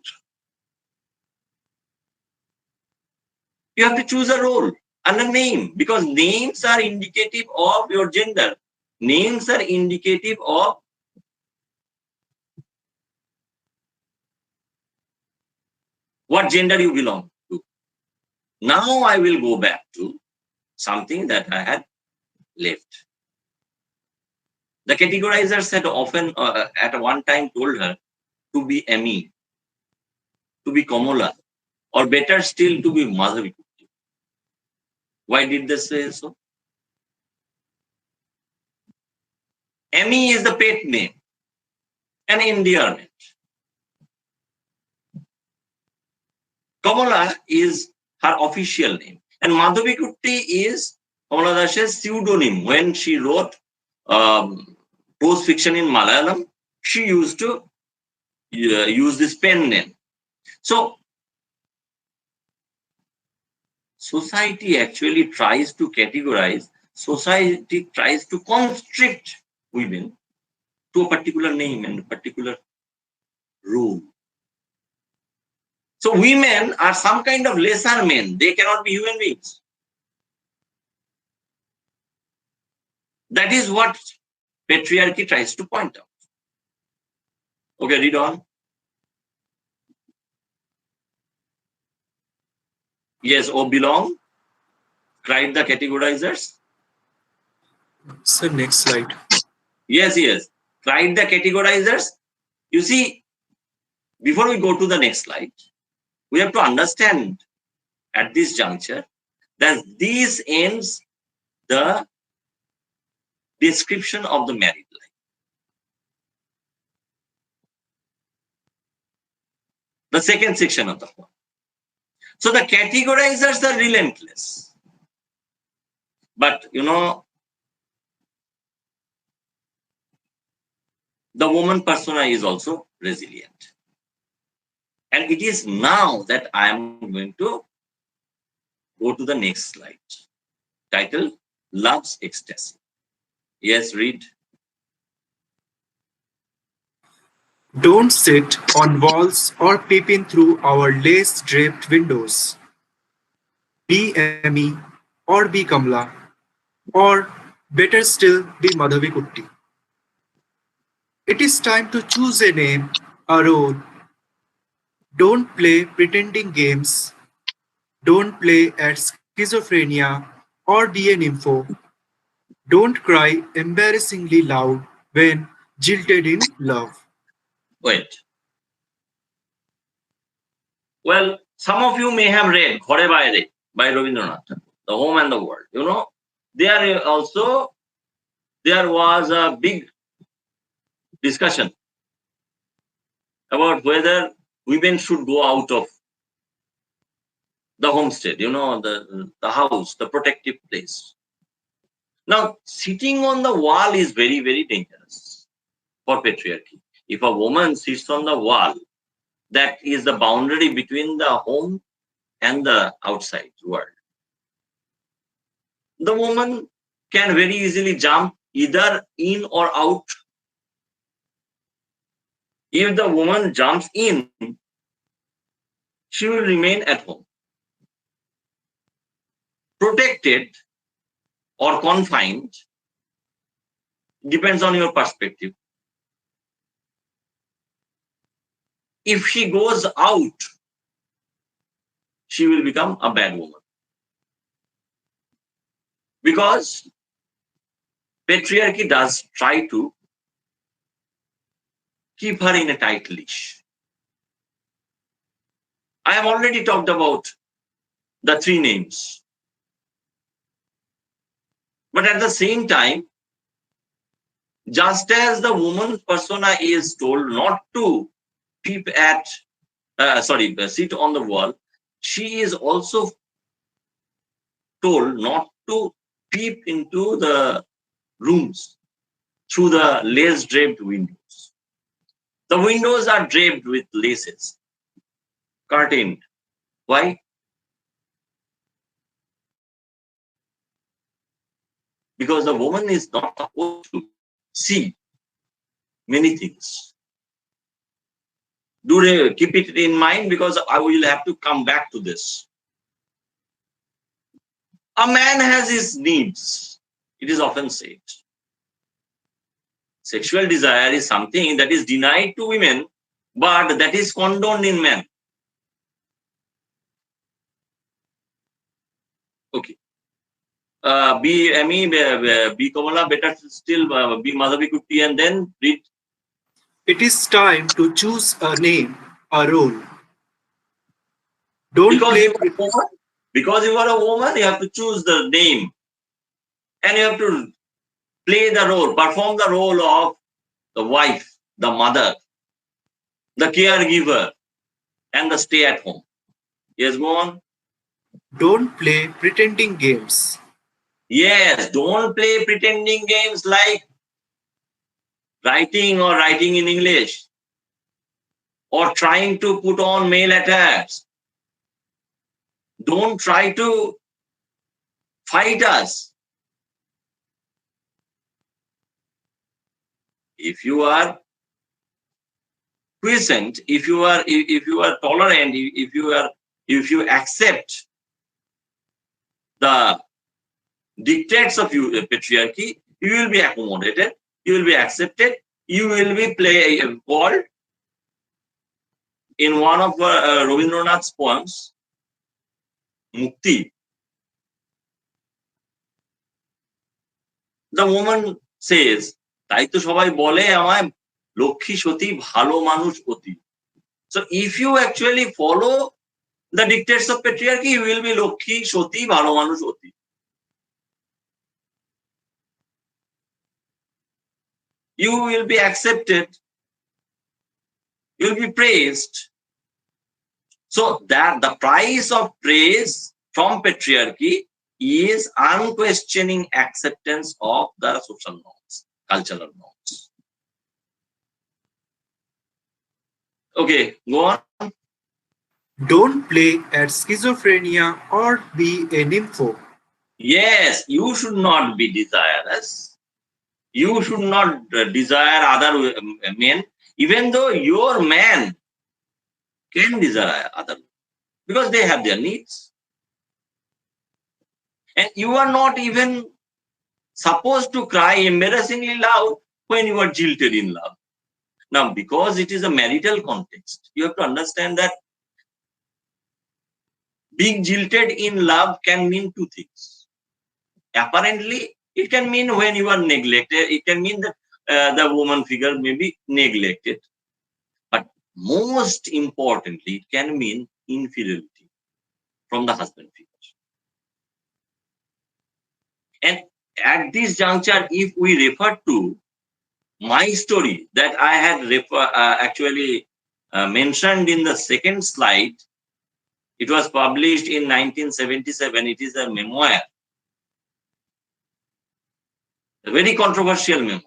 You have to choose a role and a name, because names are indicative of your gender. Names are indicative of what gender you belong to. Now I will go back to something that I had left. The categorizers had often, at one time, told her to be Amy, to be Kamala, or better still, to be Mahavidyalaya. Why did they say so? Amy is the pet name, an endearment. Kamala is her official name, and Madhavi is Kamala Das's pseudonym. When she wrote prose fiction in Malayalam, she used to use this pen name. So society actually tries to categorize, society tries to constrict women to a particular name and a particular role. So women are some kind of lesser men. They cannot be human beings. That is what patriarchy tries to point out. Okay, read on. Yes, or belong, cried the categorizers. So next slide. Yes, yes, cried the categorizers. You see, before we go to the next slide, we have to understand at this juncture that this ends the description of the married life. The second section of the poem. So the categorizers are relentless. But you know, the woman persona is also resilient. And it is now that I am going to go to the next slide. Title, Love's Ecstasy. Yes, read. Don't sit on walls or peep in through our lace-draped windows. Be Amy or be Kamala, or better still, be Madhavi. It is time to choose a name, a role. Don't play pretending games. Don't play at schizophrenia or be an info. Don't cry embarrassingly loud when jilted in love. Wait. Well, some of you may have read Ghore Baire by Rabindranath, The Home and the World. You know, there also there was a big discussion about whether women should go out of the homestead, you know, the house, the protective place. Now, sitting on the wall is very, very dangerous for patriarchy. If a woman sits on the wall, that is the boundary between the home and the outside world. The woman can very easily jump either in or out. If the woman jumps in, she will remain at home, protected or confined, depends on your perspective. If she goes out, she will become a bad woman. Because patriarchy does try to keep her in a tight leash. I have already talked about the three names. But at the same time, just as the woman persona is told not to peep at, sit on the wall, she is also told not to peep into the rooms through the lace draped windows. The windows are draped with laces, curtained. Why? Because the woman is not supposed to see many things. Keep it in mind, because I will have to come back to this. A man has his needs. It is often said. Sexual desire is something that is denied to women, but that is condoned in men. Okay. B Kamala, better still be Madhavi Kutti and then read. It is time to choose a name, a role. Don't Because play. you are a woman, because you are a woman, you have to choose the name, and you have to play the role, perform the role of the wife, the mother, the caregiver, and the stay at home. Yes, go on. Don't play pretending games. Yes, don't play pretending games like writing in English, or trying to put on male attires. Don't try to fight us. If you are quiescent, if you are tolerant, if you accept the dictates of patriarchy, you will be accommodated, you will be accepted, you will be called in one of Rabindranath's poems, Mukti. The woman says, তাই তো সবাই বলে আমায় লক্ষ্মী সতী ভালো মানুষ অতি. So if you actually follow the dictates of patriarchy, you will be Lakshmi সতী ভালো মানুষ অতি. You will be accepted, you will be praised. So that the price of praise from patriarchy is unquestioning acceptance of the social norms, cultural norms. Okay, go on. Don't play at schizophrenia or be a nympho. Yes, you should not be desirous. You should not desire other men, even though your man can desire other men, because they have their needs. And you are not even supposed to cry embarrassingly loud when you are jilted in love. Now, because it is a marital context, you have to understand that being jilted in love can mean two things. Apparently, it can mean when you are neglected, it can mean that the woman figure may be neglected. But most importantly, it can mean infidelity from the husband figure. And at this juncture, if we refer to my story that I had actually mentioned in the second slide, it was published in 1977. It is a memoir, a very controversial memoir.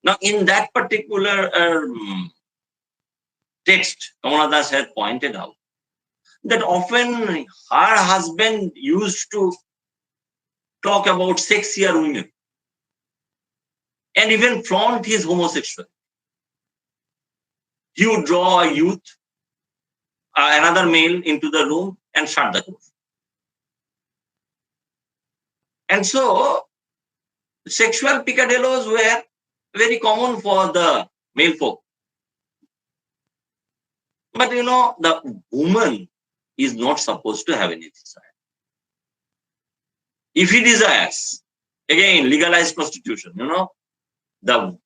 Now, in that particular text, Kamala Das had pointed out that often her husband used to talk about sexier women and even flaunt his homosexuality. He would draw a youth, another male, into the room and shut the door. And so, sexual peccadillos were very common for the male folk. But you know, the woman is not supposed to have any desire. If he desires, again, legalized prostitution, you know, the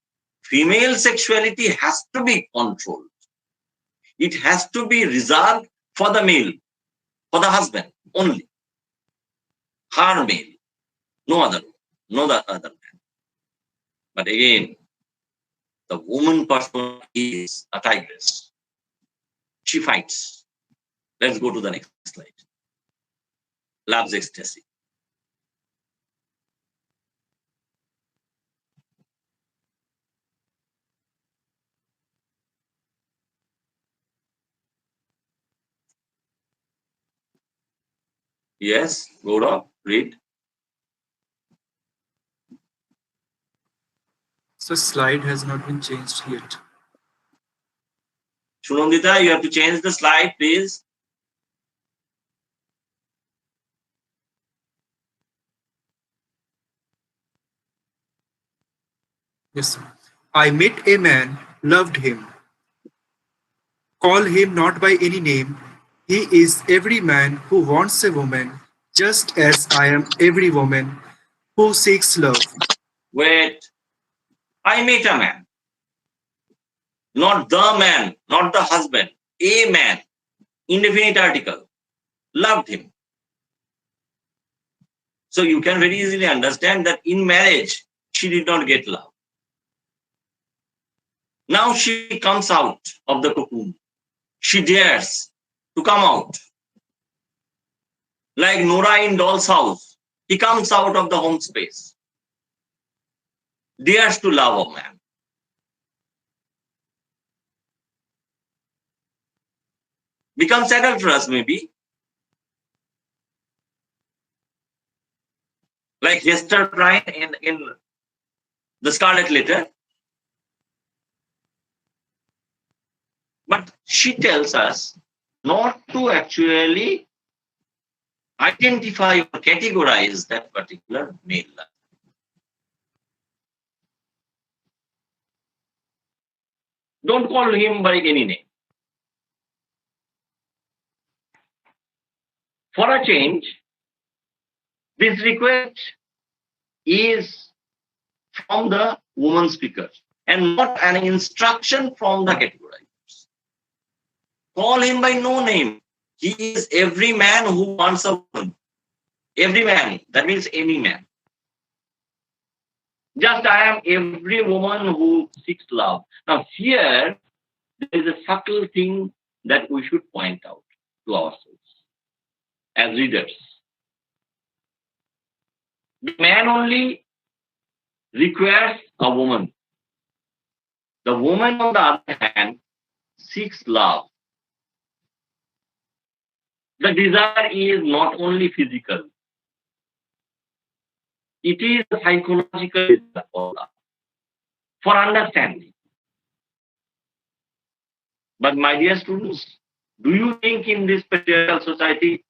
female sexuality has to be controlled. It has to be reserved for the male, for the husband only. Her male, no other man. But again, the woman person is a tigress. She fights. Let's go to the next slide. Love's ecstasy. Yes, Gour, read. So slide has not been changed yet. Shunondita, you have to change the slide, please. Yes, sir. I met a man, loved him. Call him not by any name. He is every man who wants a woman, just as I am every woman who seeks love. Wait. I met a man. Not the man, not the husband. A man. Indefinite article. Loved him. So you can very easily understand that in marriage, she did not get love. Now she comes out of the cocoon. She dares to come out. Like Nora in Doll's House. He comes out of the home space. Dares to love a man. Becomes adulterous maybe. Like Hester Prynne in The Scarlet Letter. But she tells us not to actually identify or categorize that particular male. Don't call him by any name. For a change, this request is from the woman speaker and not an instruction from the categorizers. Call him by no name. He is every man who wants a woman. Every man, that means any man. Just I am every woman who seeks love. Now here, there is a subtle thing that we should point out to ourselves as readers. The man only requires a woman. The woman, on the other hand, seeks love. The desire is not only physical, it is a psychological desire for love, for understanding. But my dear students, do you think in this patriarchal society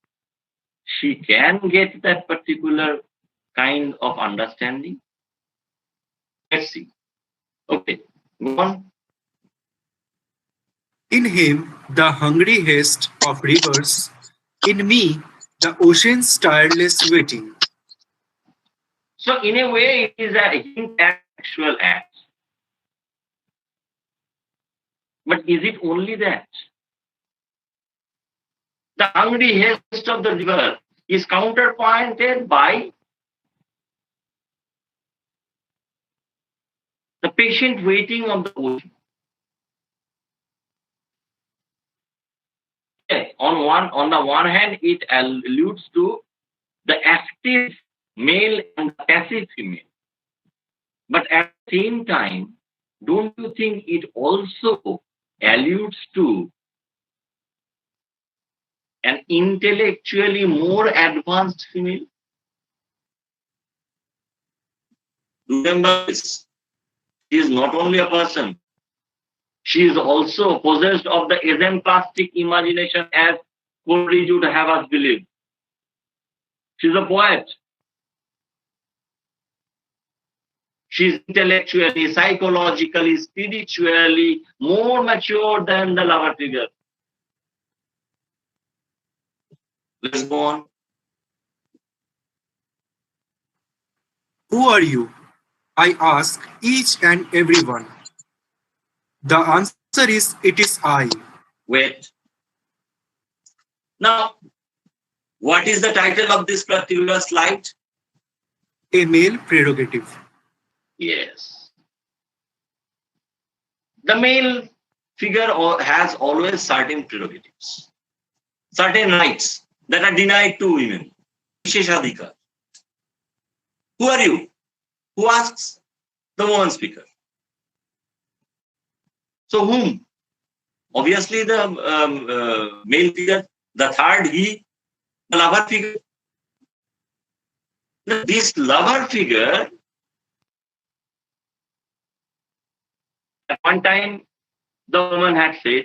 she can get that particular kind of understanding? Let's see. Okay, go on. In him, the hungry haste of rivers. In me, the ocean's tireless waiting. So in a way, it is a hint at sexual act. But is it only that? The hungry haste of the river is counterpointed by the patient waiting of the ocean. Yes, on the one hand, it alludes to the active male and the passive female. But at the same time, don't you think it also alludes to an intellectually more advanced female? Remember this. She is not only a person, she is also possessed of the exemplastic imagination as Coleridge would have us believe. She's a poet. She's intellectually, psychologically, spiritually more mature than the lover figure. Let's go on. Who are you? I ask each and every one. The answer is, it is I. Wait. Now, what is the title of this particular slide? A male prerogative. Yes. The male figure has always certain prerogatives, certain rights that are denied to women. Visheshadhikar. Who are you? Who asks? The woman speaker. So whom? Obviously the male figure, the third he, the lover figure. This lover figure, at one time, the woman had said,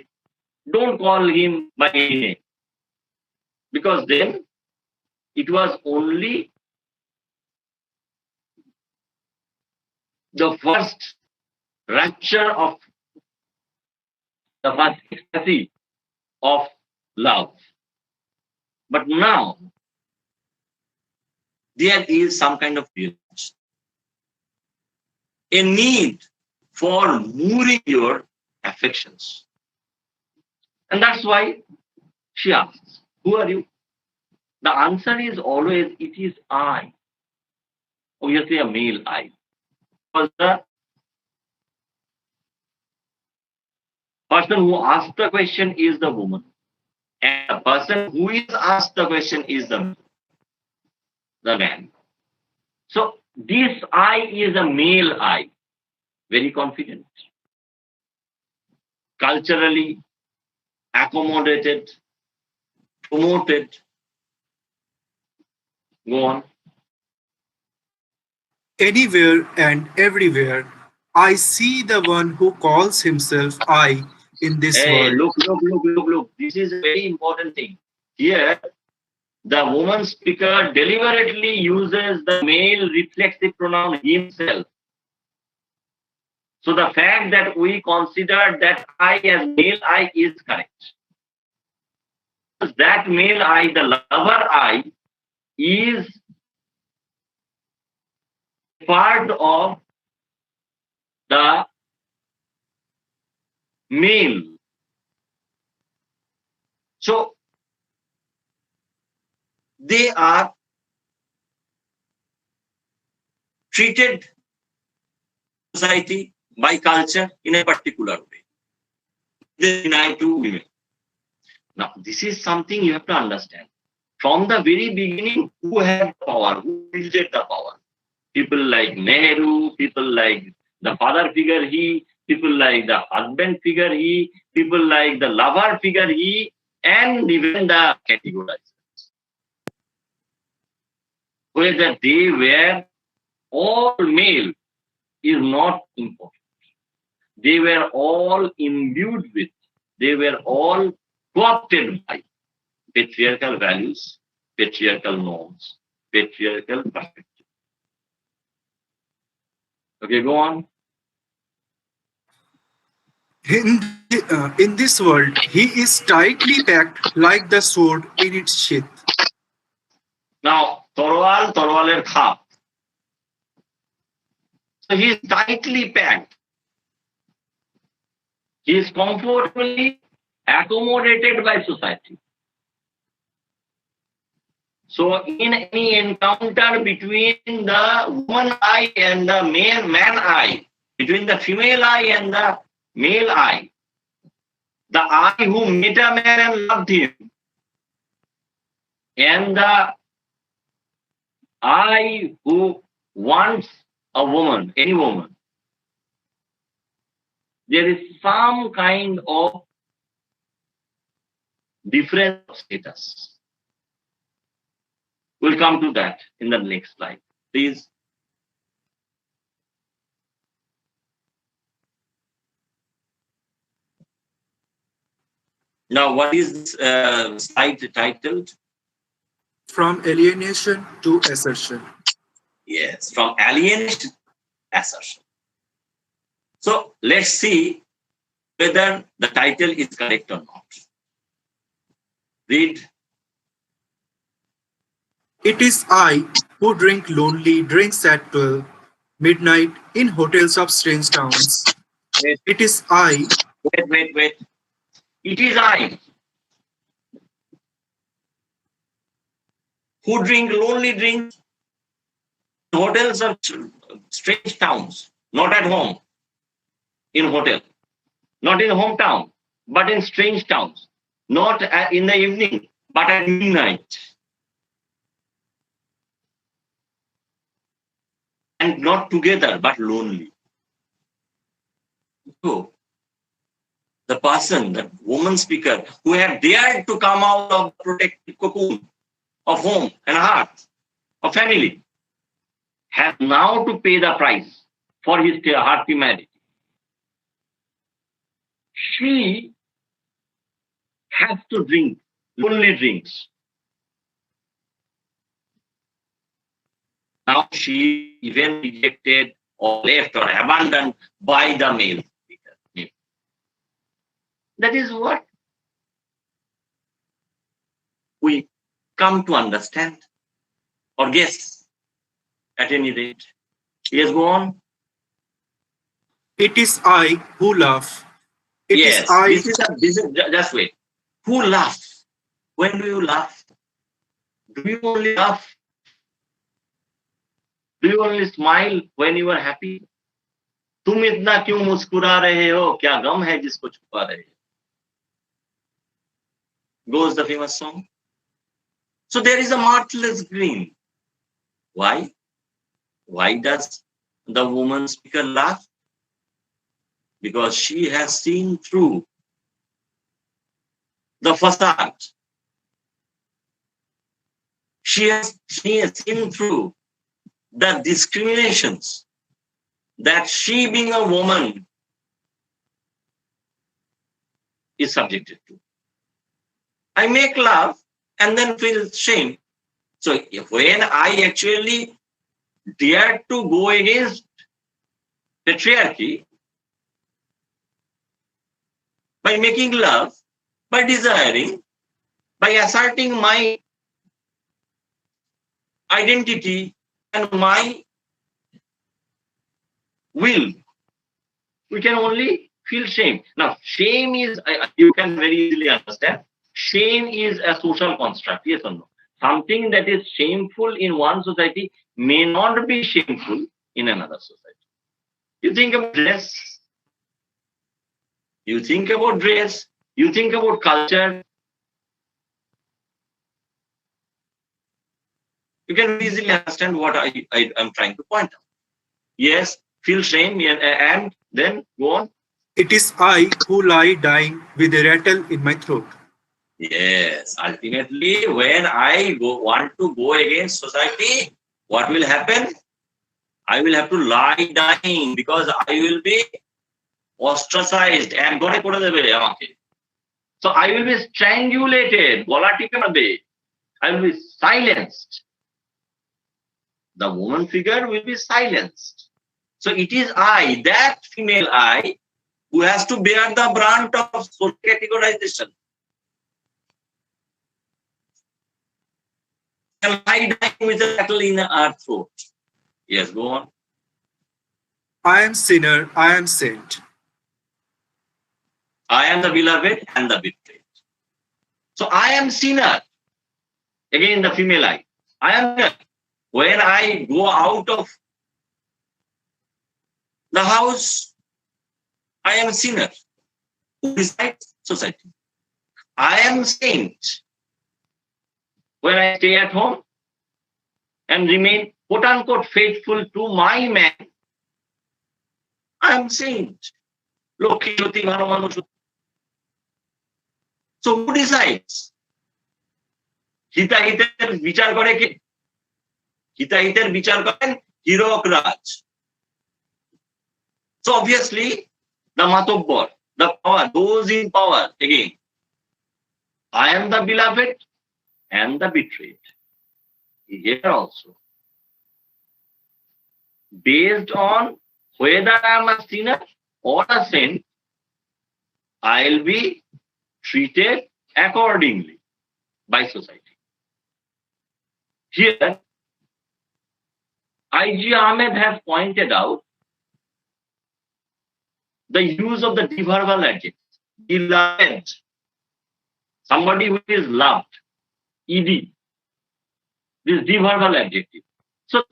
don't call him by any name. Because then it was only the first rapture of the first ecstasy of love. But now there is some kind of realization, a need for mooring your affections. And that's why she asks, who are you? The answer is always, it is I. Obviously, a male I. Because the person who asked the question is the woman. And the person who is asked the question is the man. So this I is a male I, very confident, culturally accommodated, promoted. Go on. Anywhere and everywhere, I see the one who calls himself I in this Hey, world. look. This is a very important thing. Here, the woman speaker deliberately uses the male reflexive pronoun himself. So the fact that we consider that I as male I is correct. That male I, the lover I, is part of the male. So they are treated society by culture in a particular way. They deny to women. Now, this is something you have to understand. From the very beginning, who had power? Who wielded the power? People like Nehru, people like the father figure he, people like the husband figure he, people like the lover figure he, and even the categorizers. Whether they were all male is not important. They were all imbued with, they were all co-opted by patriarchal values, patriarchal norms, patriarchal perspective. Okay, go on. In this world, he is tightly packed like the sword in its sheath. Now, Torwaler khap. So he is tightly packed. He is comfortably accommodated by society. So in any encounter between the woman I and the man I, between the female I and the male I, the I who met a man and loved him, and the I who wants a woman, any woman, there is some kind of difference of status. We'll come to that in the next slide. Please. Now, what is this slide titled? From alienation to assertion. Yes, from alienation to assertion. So let's see whether the title is correct or not. Read. It is I who drink lonely drinks at 12 midnight in hotels of strange towns. Wait, It is I wait. It is I who drink lonely drinks in hotels of strange towns, not at home, in hotel, not in hometown, but in strange towns, not in the evening, but at midnight. And not together, but lonely. So, the person, the woman speaker, who had dared to come out of the protective cocoon of home and heart, of family, has now to pay the price for her humanity. She has to drink lonely drinks. Now she even rejected or left or abandoned by the male. That is what we come to understand or guess at any rate. Yes, go on. It is I who laugh. It is Yes, I. this is just wait. Who laughs? When do you laugh? Do you only laugh? Do you only smile when you are happy? तुम इतना क्यों मुस्कुरा रहे हो? क्या गम है जिसको छुपा रहे हो? Goes the famous song. So there is a marvelous grin. Why? Why does the woman speaker laugh? Because she has seen through the facade. She has seen through the discriminations that she, being a woman, is subjected to. I make love and then feel shame. So when I actually dare to go against patriarchy, by making love, by desiring, by asserting my identity and my will, we can only feel shame. Now, shame is, you can very easily understand, shame is a social construct, yes or no? Something that is shameful in one society may not be shameful in another society. You think about dress, you think about dress, you think about culture, you can easily understand what I am trying to point out. Yes, feel shame and then go on. It is I who lie dying with a rattle in my throat. Yes, ultimately, when I want to go against society, what will happen? I will have to lie dying because I will be ostracized and so I will be strangulated. I will be silenced. The woman figure will be silenced. So it is I, that female I, who has to bear the brunt of social categorization. And lie dying with a rattle in her throat. Yes, go on. I am sinner, I am saint. I am the beloved and the betrayed. So I am sinner. Again, the female I. I am sinner. When I go out of the house, I am sinner. Who decides? Society. I am saint. When I stay at home and remain quote unquote faithful to my man, I am saint. So who decides? হিতাহিতের বিচার করে কে? হিতাহিতের বিচার করেন হীরক রাজ. So obviously, the matobbar, the power, those in power, again, I am the beloved and the betrayed. Here also, based on whether I am a sinner or a saint, I'll be treated accordingly by society. Here, I.G. Ahmed has pointed out the use of the deverbal adjective, beloved, somebody who is loved, ed, this deverbal adjective. So,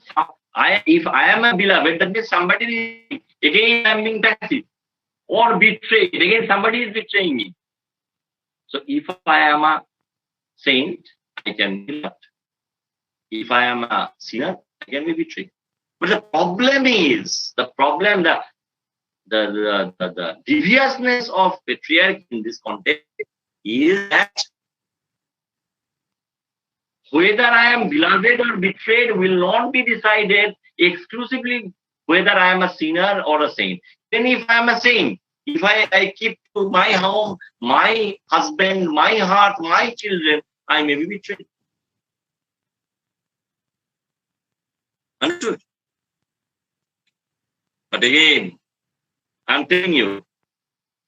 if I am a beloved, that means somebody is, again I am being passive, or betrayed, again somebody is betraying me. So, if I am a saint, I can be loved. If I am a sinner, I can be betrayed. But the problem is, the deviousness of patriarchy in this context is that whether I am beloved or betrayed will not be decided exclusively whether I am a sinner or a saint. Then if I am a saint, if I keep to my home, my husband, my heart, my children, I may be betrayed. Understood? But again, I'm telling you,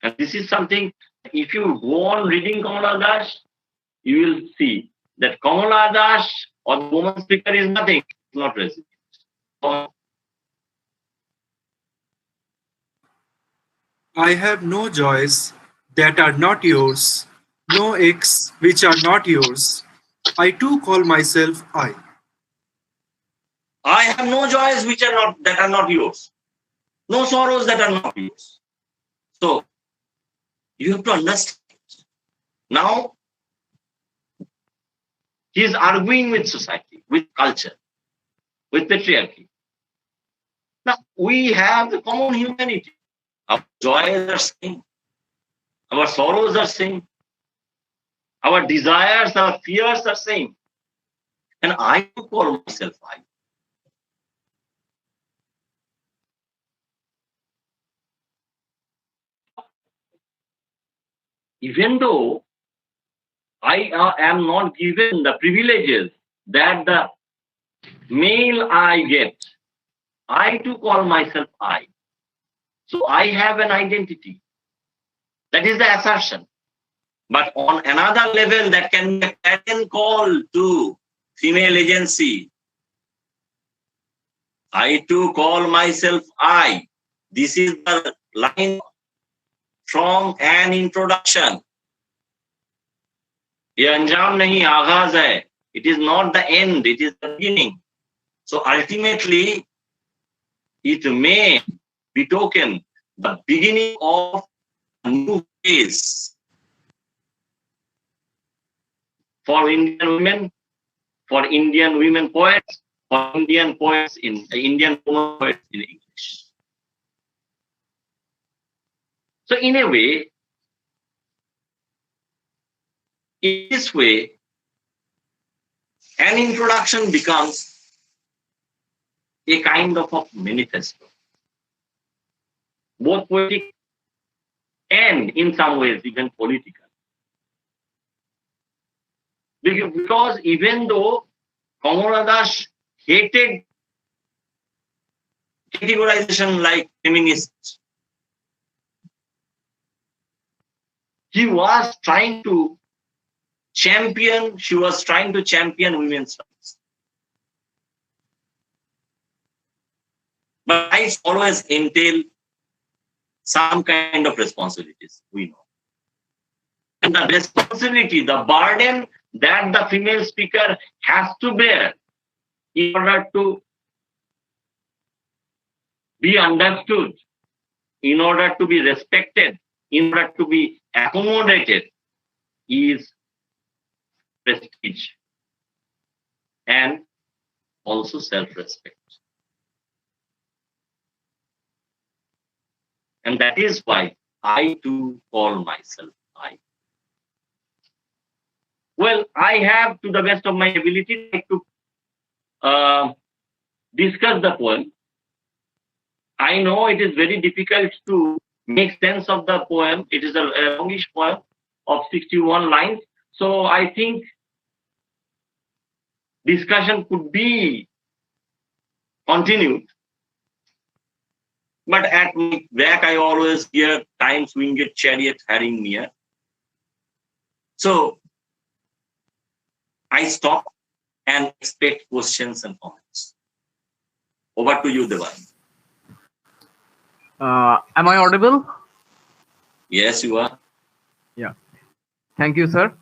and this is something, if you go on reading Kamala Das, you will see that Kamala Das or the woman speaker is nothing, it's not racist. I have no joys that are not yours, no aches which are not yours. I too call myself I. I have no joys which are not that are not yours, no sorrows that are not yours. So you have to understand. Now he is arguing with society, with culture, with patriarchy. Now we have the common humanity. Our joys are same, our sorrows are same, our desires, our fears are same. And I call myself I. Even though I am not given the privileges that the male I get, I too call myself I. So I have an identity. That is the assertion. But on another level, that can be a pattern call to female agency. I too call myself I. This is the line from an introduction. ये अंजाम नहीं, आगाज है. It is not the end, it is the beginning. So ultimately, it may betoken the beginning of a new phase for Indian women, for Indian women poets, for Indian poets in Indian women poets in English. So in a way, in this way, an introduction becomes a kind of a manifesto, both poetic and in some ways even political. Because even though Kamala Das hated categorization like feminists, she was trying to champion women's rights. But rights always entail some kind of responsibilities, we know. And the responsibility, the burden that the female speaker has to bear in order to be understood, in order to be respected, in order to be accommodated, is prestige and also self-respect. And that is why I too call myself I. Well, I have, to the best of my ability, to discuss the poem. I know it is very difficult to make sense of the poem. It is a longish poem of 61 lines. So I think discussion could be continued. But at my back, I always hear time's winged chariot hurrying near. So I stop and expect questions and comments. Over to you, Devan. Am I audible? Yes, you are. Yeah. Thank you, sir.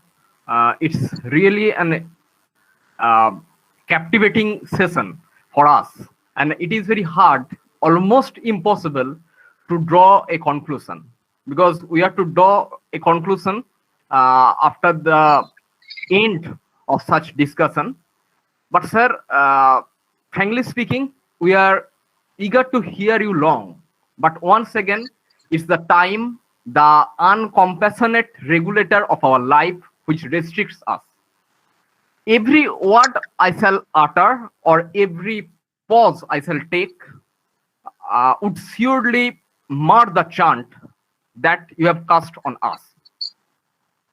It's really an captivating session for us, and it is very hard, almost impossible, to draw a conclusion, because we have to draw a conclusion after the end of such discussion. But sir, frankly speaking, we are eager to hear you long. But once again, it's the time, the uncompassionate regulator of our life, which restricts us. Every word I shall utter, or every pause I shall take would surely mar the chant that you have cast on us.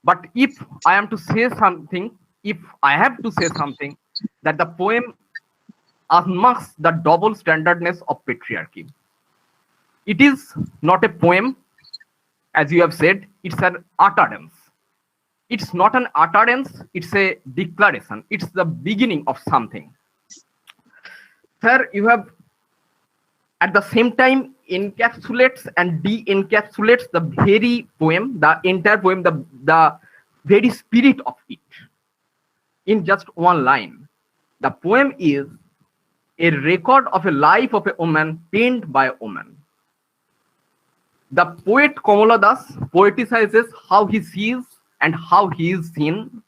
But if I am to say something, if I have to say something, that the poem unmasks the double standardness of patriarchy. It is not a poem, as you have said, it's an utterance. It's not an utterance, it's a declaration. It's the beginning of something. Sir, you have at the same time encapsulates and de-encapsulates the very poem, the entire poem, the very spirit of it in just one line. The poem is a record of a life of a woman penned by a woman. The poet Kamala Das poeticizes how he sees and how he is seen,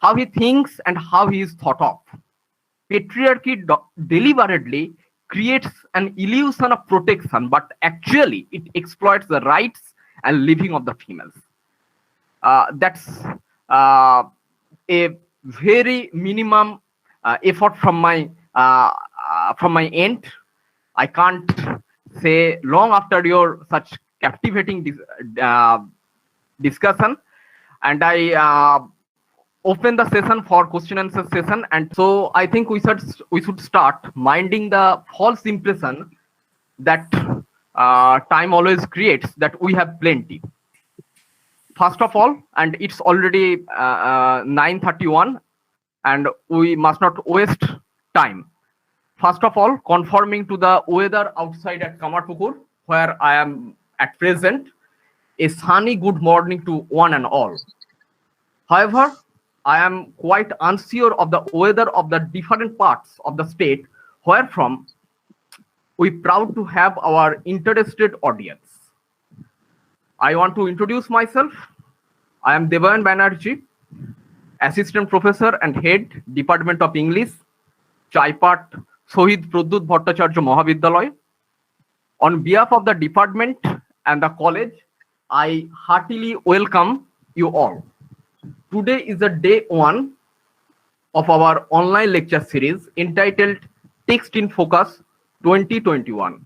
how he thinks and how he is thought of. Patriarchy deliberately creates an illusion of protection, but actually it exploits the rights and living of the females. That's a very minimum effort from my end. I can't say long after your such captivating discussion, and I open the session for question and answer session. And so I think we should start minding the false impression that time always creates, that we have plenty. First of all, and it's already 9:31, and we must not waste time. First of all, conforming to the weather outside at Kamarpukur, where I am at present, a sunny good morning to one and all. However, I am quite unsure of the weather of the different parts of the state wherefrom we proud to have our interested audience. I want to introduce myself. I am Devayan Banerjee, Assistant Professor and Head, Department of English, Chaipat, Shohid Pradyut Bhattacharya Mahavidyalaya. On behalf of the department and the college, I heartily welcome you all. Today is the day one of our online lecture series entitled Text in Focus 2021.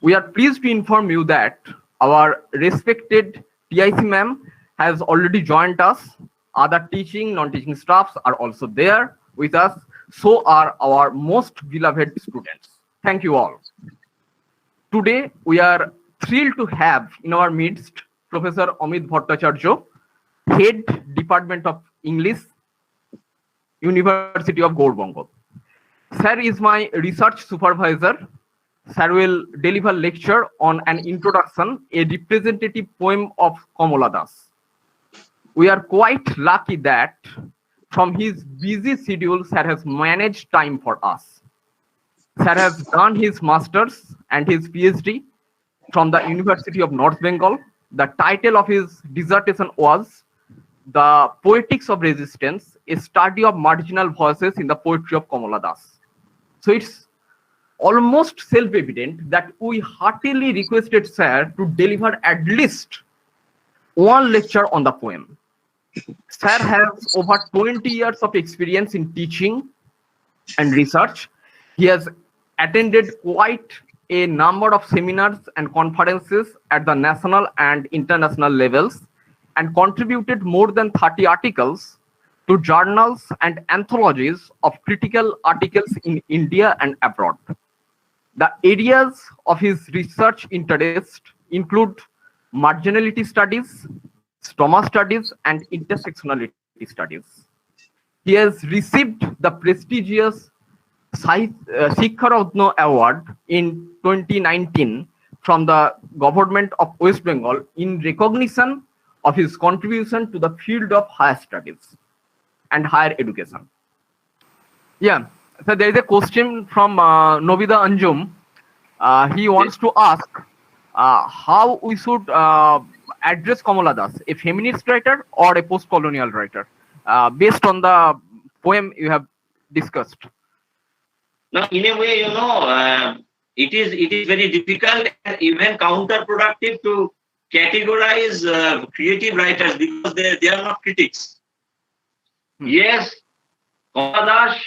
We are pleased to inform you that our respected TIC ma'am has already joined us. Other teaching, non-teaching staffs are also there with us. So are our most beloved students. Thank you all. Today, we are thrilled to have in our midst Professor Amit Bhattacharya, Head, Department of English, University of Gour, Bengal. Sir is my research supervisor. Sir will deliver lecture on an introduction, a representative poem of Kamala Das. We are quite lucky that from his busy schedule, Sir has managed time for us. Sir has done his master's and his PhD from the University of North Bengal. The title of his dissertation was The Poetics of Resistance, a study of marginal voices in the poetry of Kamala Das. So it's almost self-evident that we heartily requested Sir to deliver at least one lecture on the poem. Sir has over 20 years of experience in teaching and research. He has attended quite a number of seminars and conferences at the national and international levels and contributed more than 30 articles to journals and anthologies of critical articles in India and abroad. The areas of his research interest include marginality studies, stoma studies, and intersectionality studies. He has received the prestigious Shiksha Ratna Award in 2019 from the government of West Bengal in recognition of his contribution to the field of higher studies and higher education. Yeah, so there is a question from Novida Anjum. He wants to ask how we should address Kamala Das, a feminist writer or a post-colonial writer, based on the poem you have discussed. Now, in a way, it is very difficult and even counterproductive to categorize creative writers because they are not critics. Yes, Kamala Das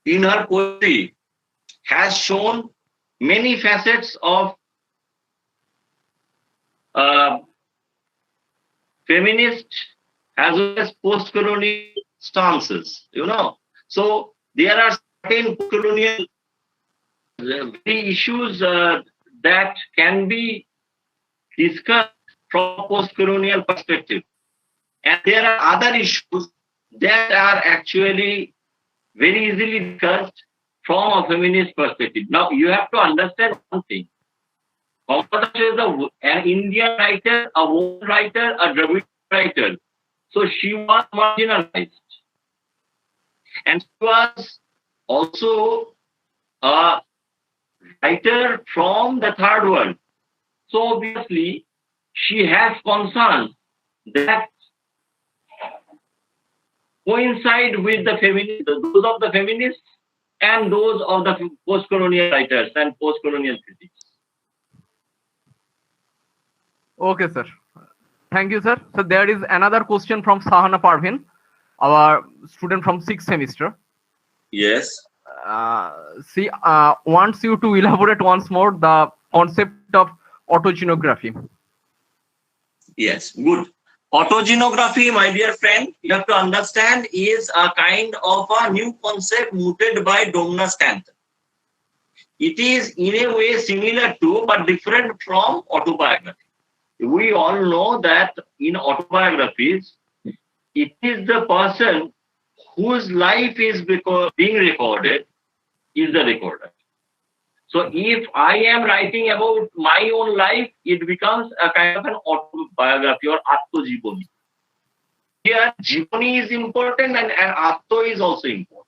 in her poetry has shown many facets of feminist as well as post-colonial stances, you know. So there are certain colonial very issues that can be discussed from a post-colonial perspective. And there are other issues that are actually very easily discussed from a feminist perspective. Now, you have to understand one thing. Kamala is an Indian writer, a woman writer, a Dravidian writer. So she was marginalized. And she was also a writer from the third world. So obviously, she has concerns that coincide with the feminist, those of the feminists and those of the post-colonial writers and post-colonial critics. Okay, sir. Thank you, sir. So there is another question from Sahana Parvin, our student from 6th semester. Yes. She wants you to elaborate once more the concept of autogenography. Yes, good. Autogenography, my dear friend, you have to understand, is a kind of a new concept mooted by Domna Stanton. It is in a way similar to, but different from autobiography. We all know that in autobiographies, it is the person whose life is being recorded is the recorder. So if I am writing about my own life, it becomes a kind of an autobiography or atto-jiboni. Here, jiboni is important and atto is also important.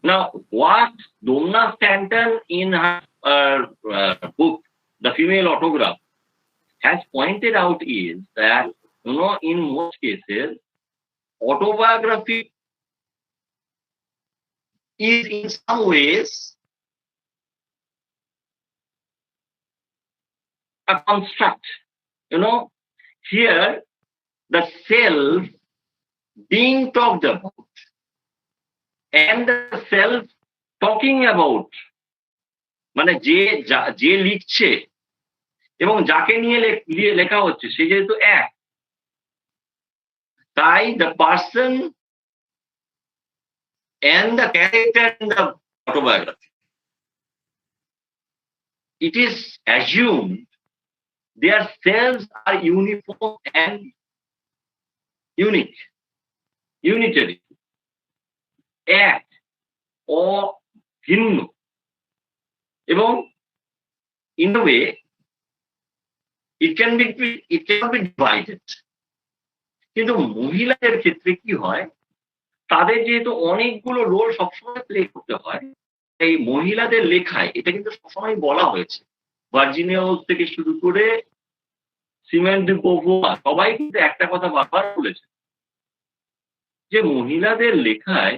Now, what Domna Stanton in her book, The Female Autograph, has pointed out is that, you know, in most cases, autobiography is in some ways a construct. You know, here the self being talked about and the self talking about, মানে যে লিখছে এবং যাকে নিয়ে লেখা হচ্ছে সে যেহেতু এক, তাই the person and the character in the autobiography, it is assumed their selves are uniform and unique, unitary, এক ও ভিন্ন, এবং in a way it cannot be divided. কিন্তু মহিলাদের ক্ষেত্রে কি হয়, তাদের যেহেতু অনেকগুলো রোল সবসময় প্লে করতে হয়, এই মহিলাদের লেখায় এটা কিন্তু সবসময় বলা হয়েছে, ভার্জিনিয়া উলফ থেকে শুরু করে সিমেন ডি বুভুয়ার সবাই কিন্তু একটা কথা বারবার বলেছে, যে মহিলাদের লেখায়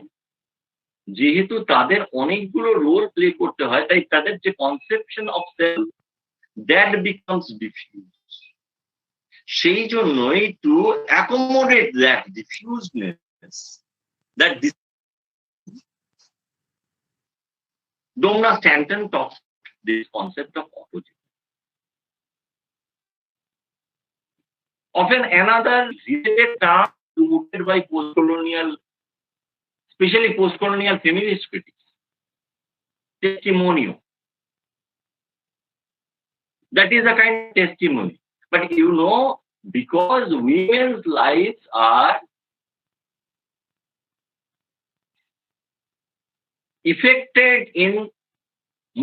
যেহেতু তাদের অনেকগুলো রোল প্লে করতে হয়, তাই তাদের যে conception of self that becomes diffuse. সেই জন্যই to accommodate that diffuseness, that Domna Stanton talks this concept of autogenography. Often another related term promoted by post-colonial, especially post-colonial feminist critics, testimonial. That is a kind of testimony. But you know, because women's lives are affected in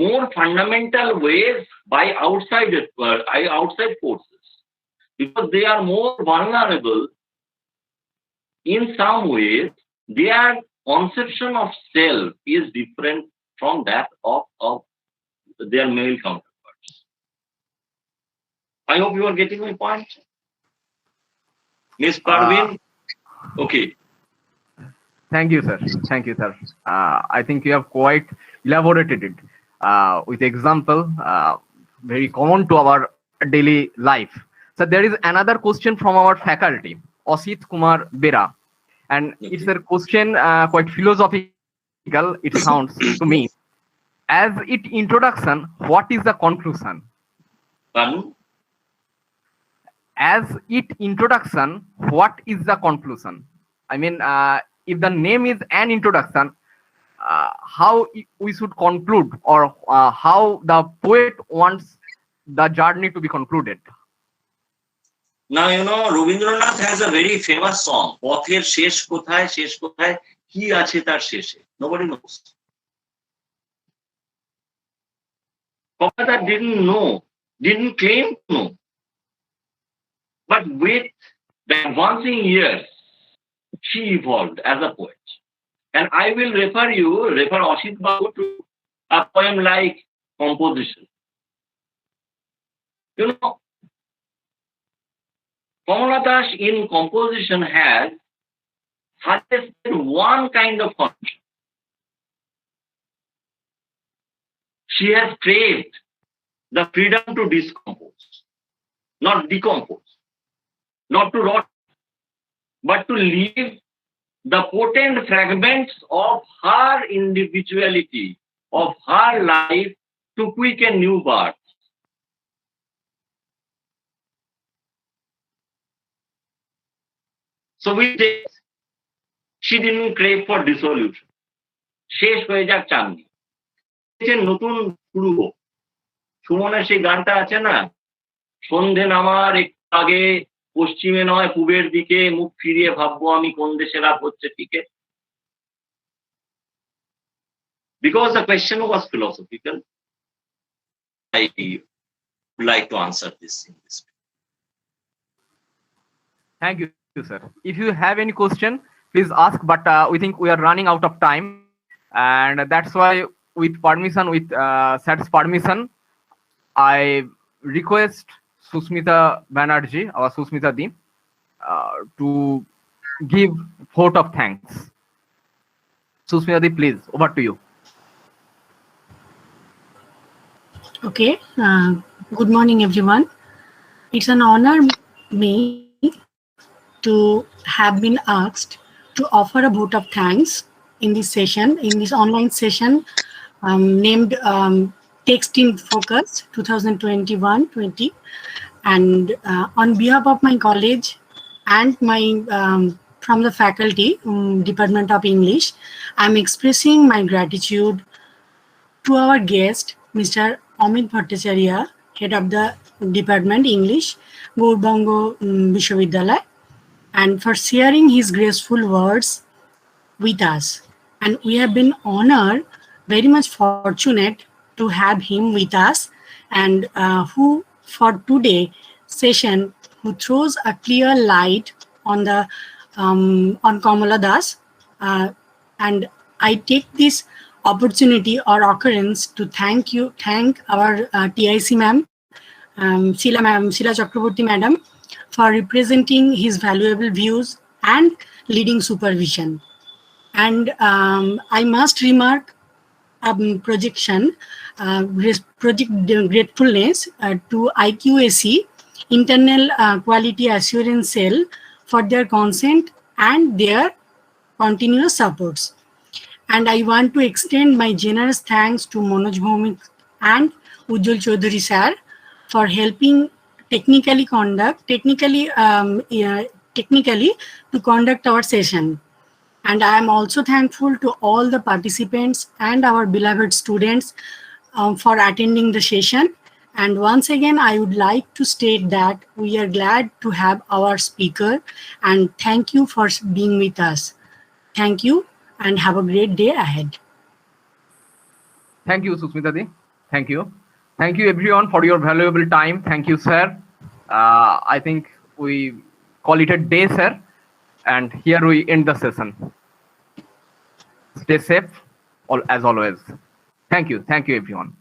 more fundamental ways by outside forces, because they are more vulnerable in some ways, their conception of self is different from that of their male counterparts. I hope you are getting my point. Ms. Parvin? Okay. Thank you, sir. Thank you, sir. I think you have quite elaborated it with example, very common to our daily life. So there is another question from our faculty, Asit Kumar Bera, and it's a question quite philosophical, it sounds to me. As its introduction, what is the conclusion? Pardon? As its introduction, what is the conclusion? I mean, if the name is an introduction, how we should conclude, or how the poet wants the journey to be concluded. Now, Rabindranath has a very famous song, Pother Shesh Kothay, Ki Ache Tar Sheshe. Nobody knows. Kamala didn't know, didn't claim to know. But with the advancing years, she evolved as a poet. And I will refer Ashit Babu to a poem like Composition. Kamala Das in Composition has suggested one kind of function. She has craved the freedom to discompose, not decompose, not to rot, but to leave the potent fragments of her individuality, of her life, to quicken new birth. So with this, she didn't crave for dissolution. শেষ হয়ে যাক চাননি, নতুন শুরু হোক। সুমনের সেই গানটা আছে না, সন্ধে নামার একটু আগে পশ্চিমে নয় পূবের দিকে মুখ ফিরিয়ে ভাববো আমি কোন দেশে রাত হচ্ছে টিকে। Because the question was philosophical, I would like to answer this in this way. Thank you, sir. If you have any question, please ask, but we think we are running out of time, and that's why with permission, with sir's permission, I request Susmita Banerjee, our Susmita Di, to give vote of thanks. Susmita Di, please, over to you. Okay. Good morning, everyone. It's an honor me to have been asked to offer a vote of thanks in this session, in this online session named Text in Focus 2021-20. And on behalf of my college and my from the faculty, Department of English, I'm expressing my gratitude to our guest, Mr. Amit Bhattacharya, head of the Department English, Gour Banga Mahavidyalaya, and for sharing his graceful words with us. And we have been honored, very much fortunate to have him with us, and who for today session who throws a clear light on the on Kamala Das, and I take this opportunity or occurrence to thank our TIC ma'am, Sheila Chakraborty madam, for representing his valuable views and leading supervision. And I must remark project gratefulness to IQAC, Internal Quality Assurance Cell, for their consent and their continuous supports. And I want to extend my generous thanks to Manoj Bhaumik and Ujjwal Chaudhary sir for helping technically to conduct our session. And I am also thankful to all the participants and our beloved students for attending the session. And once again, I would like to state that we are glad to have our speaker, and thank you for being with us. Thank you and have a great day ahead. Thank you, Susmita Di. Thank you. Thank you everyone for your valuable time. Thank you, sir. I think we call it a day, sir. And here we end the session. Stay safe, as always. Thank you everyone.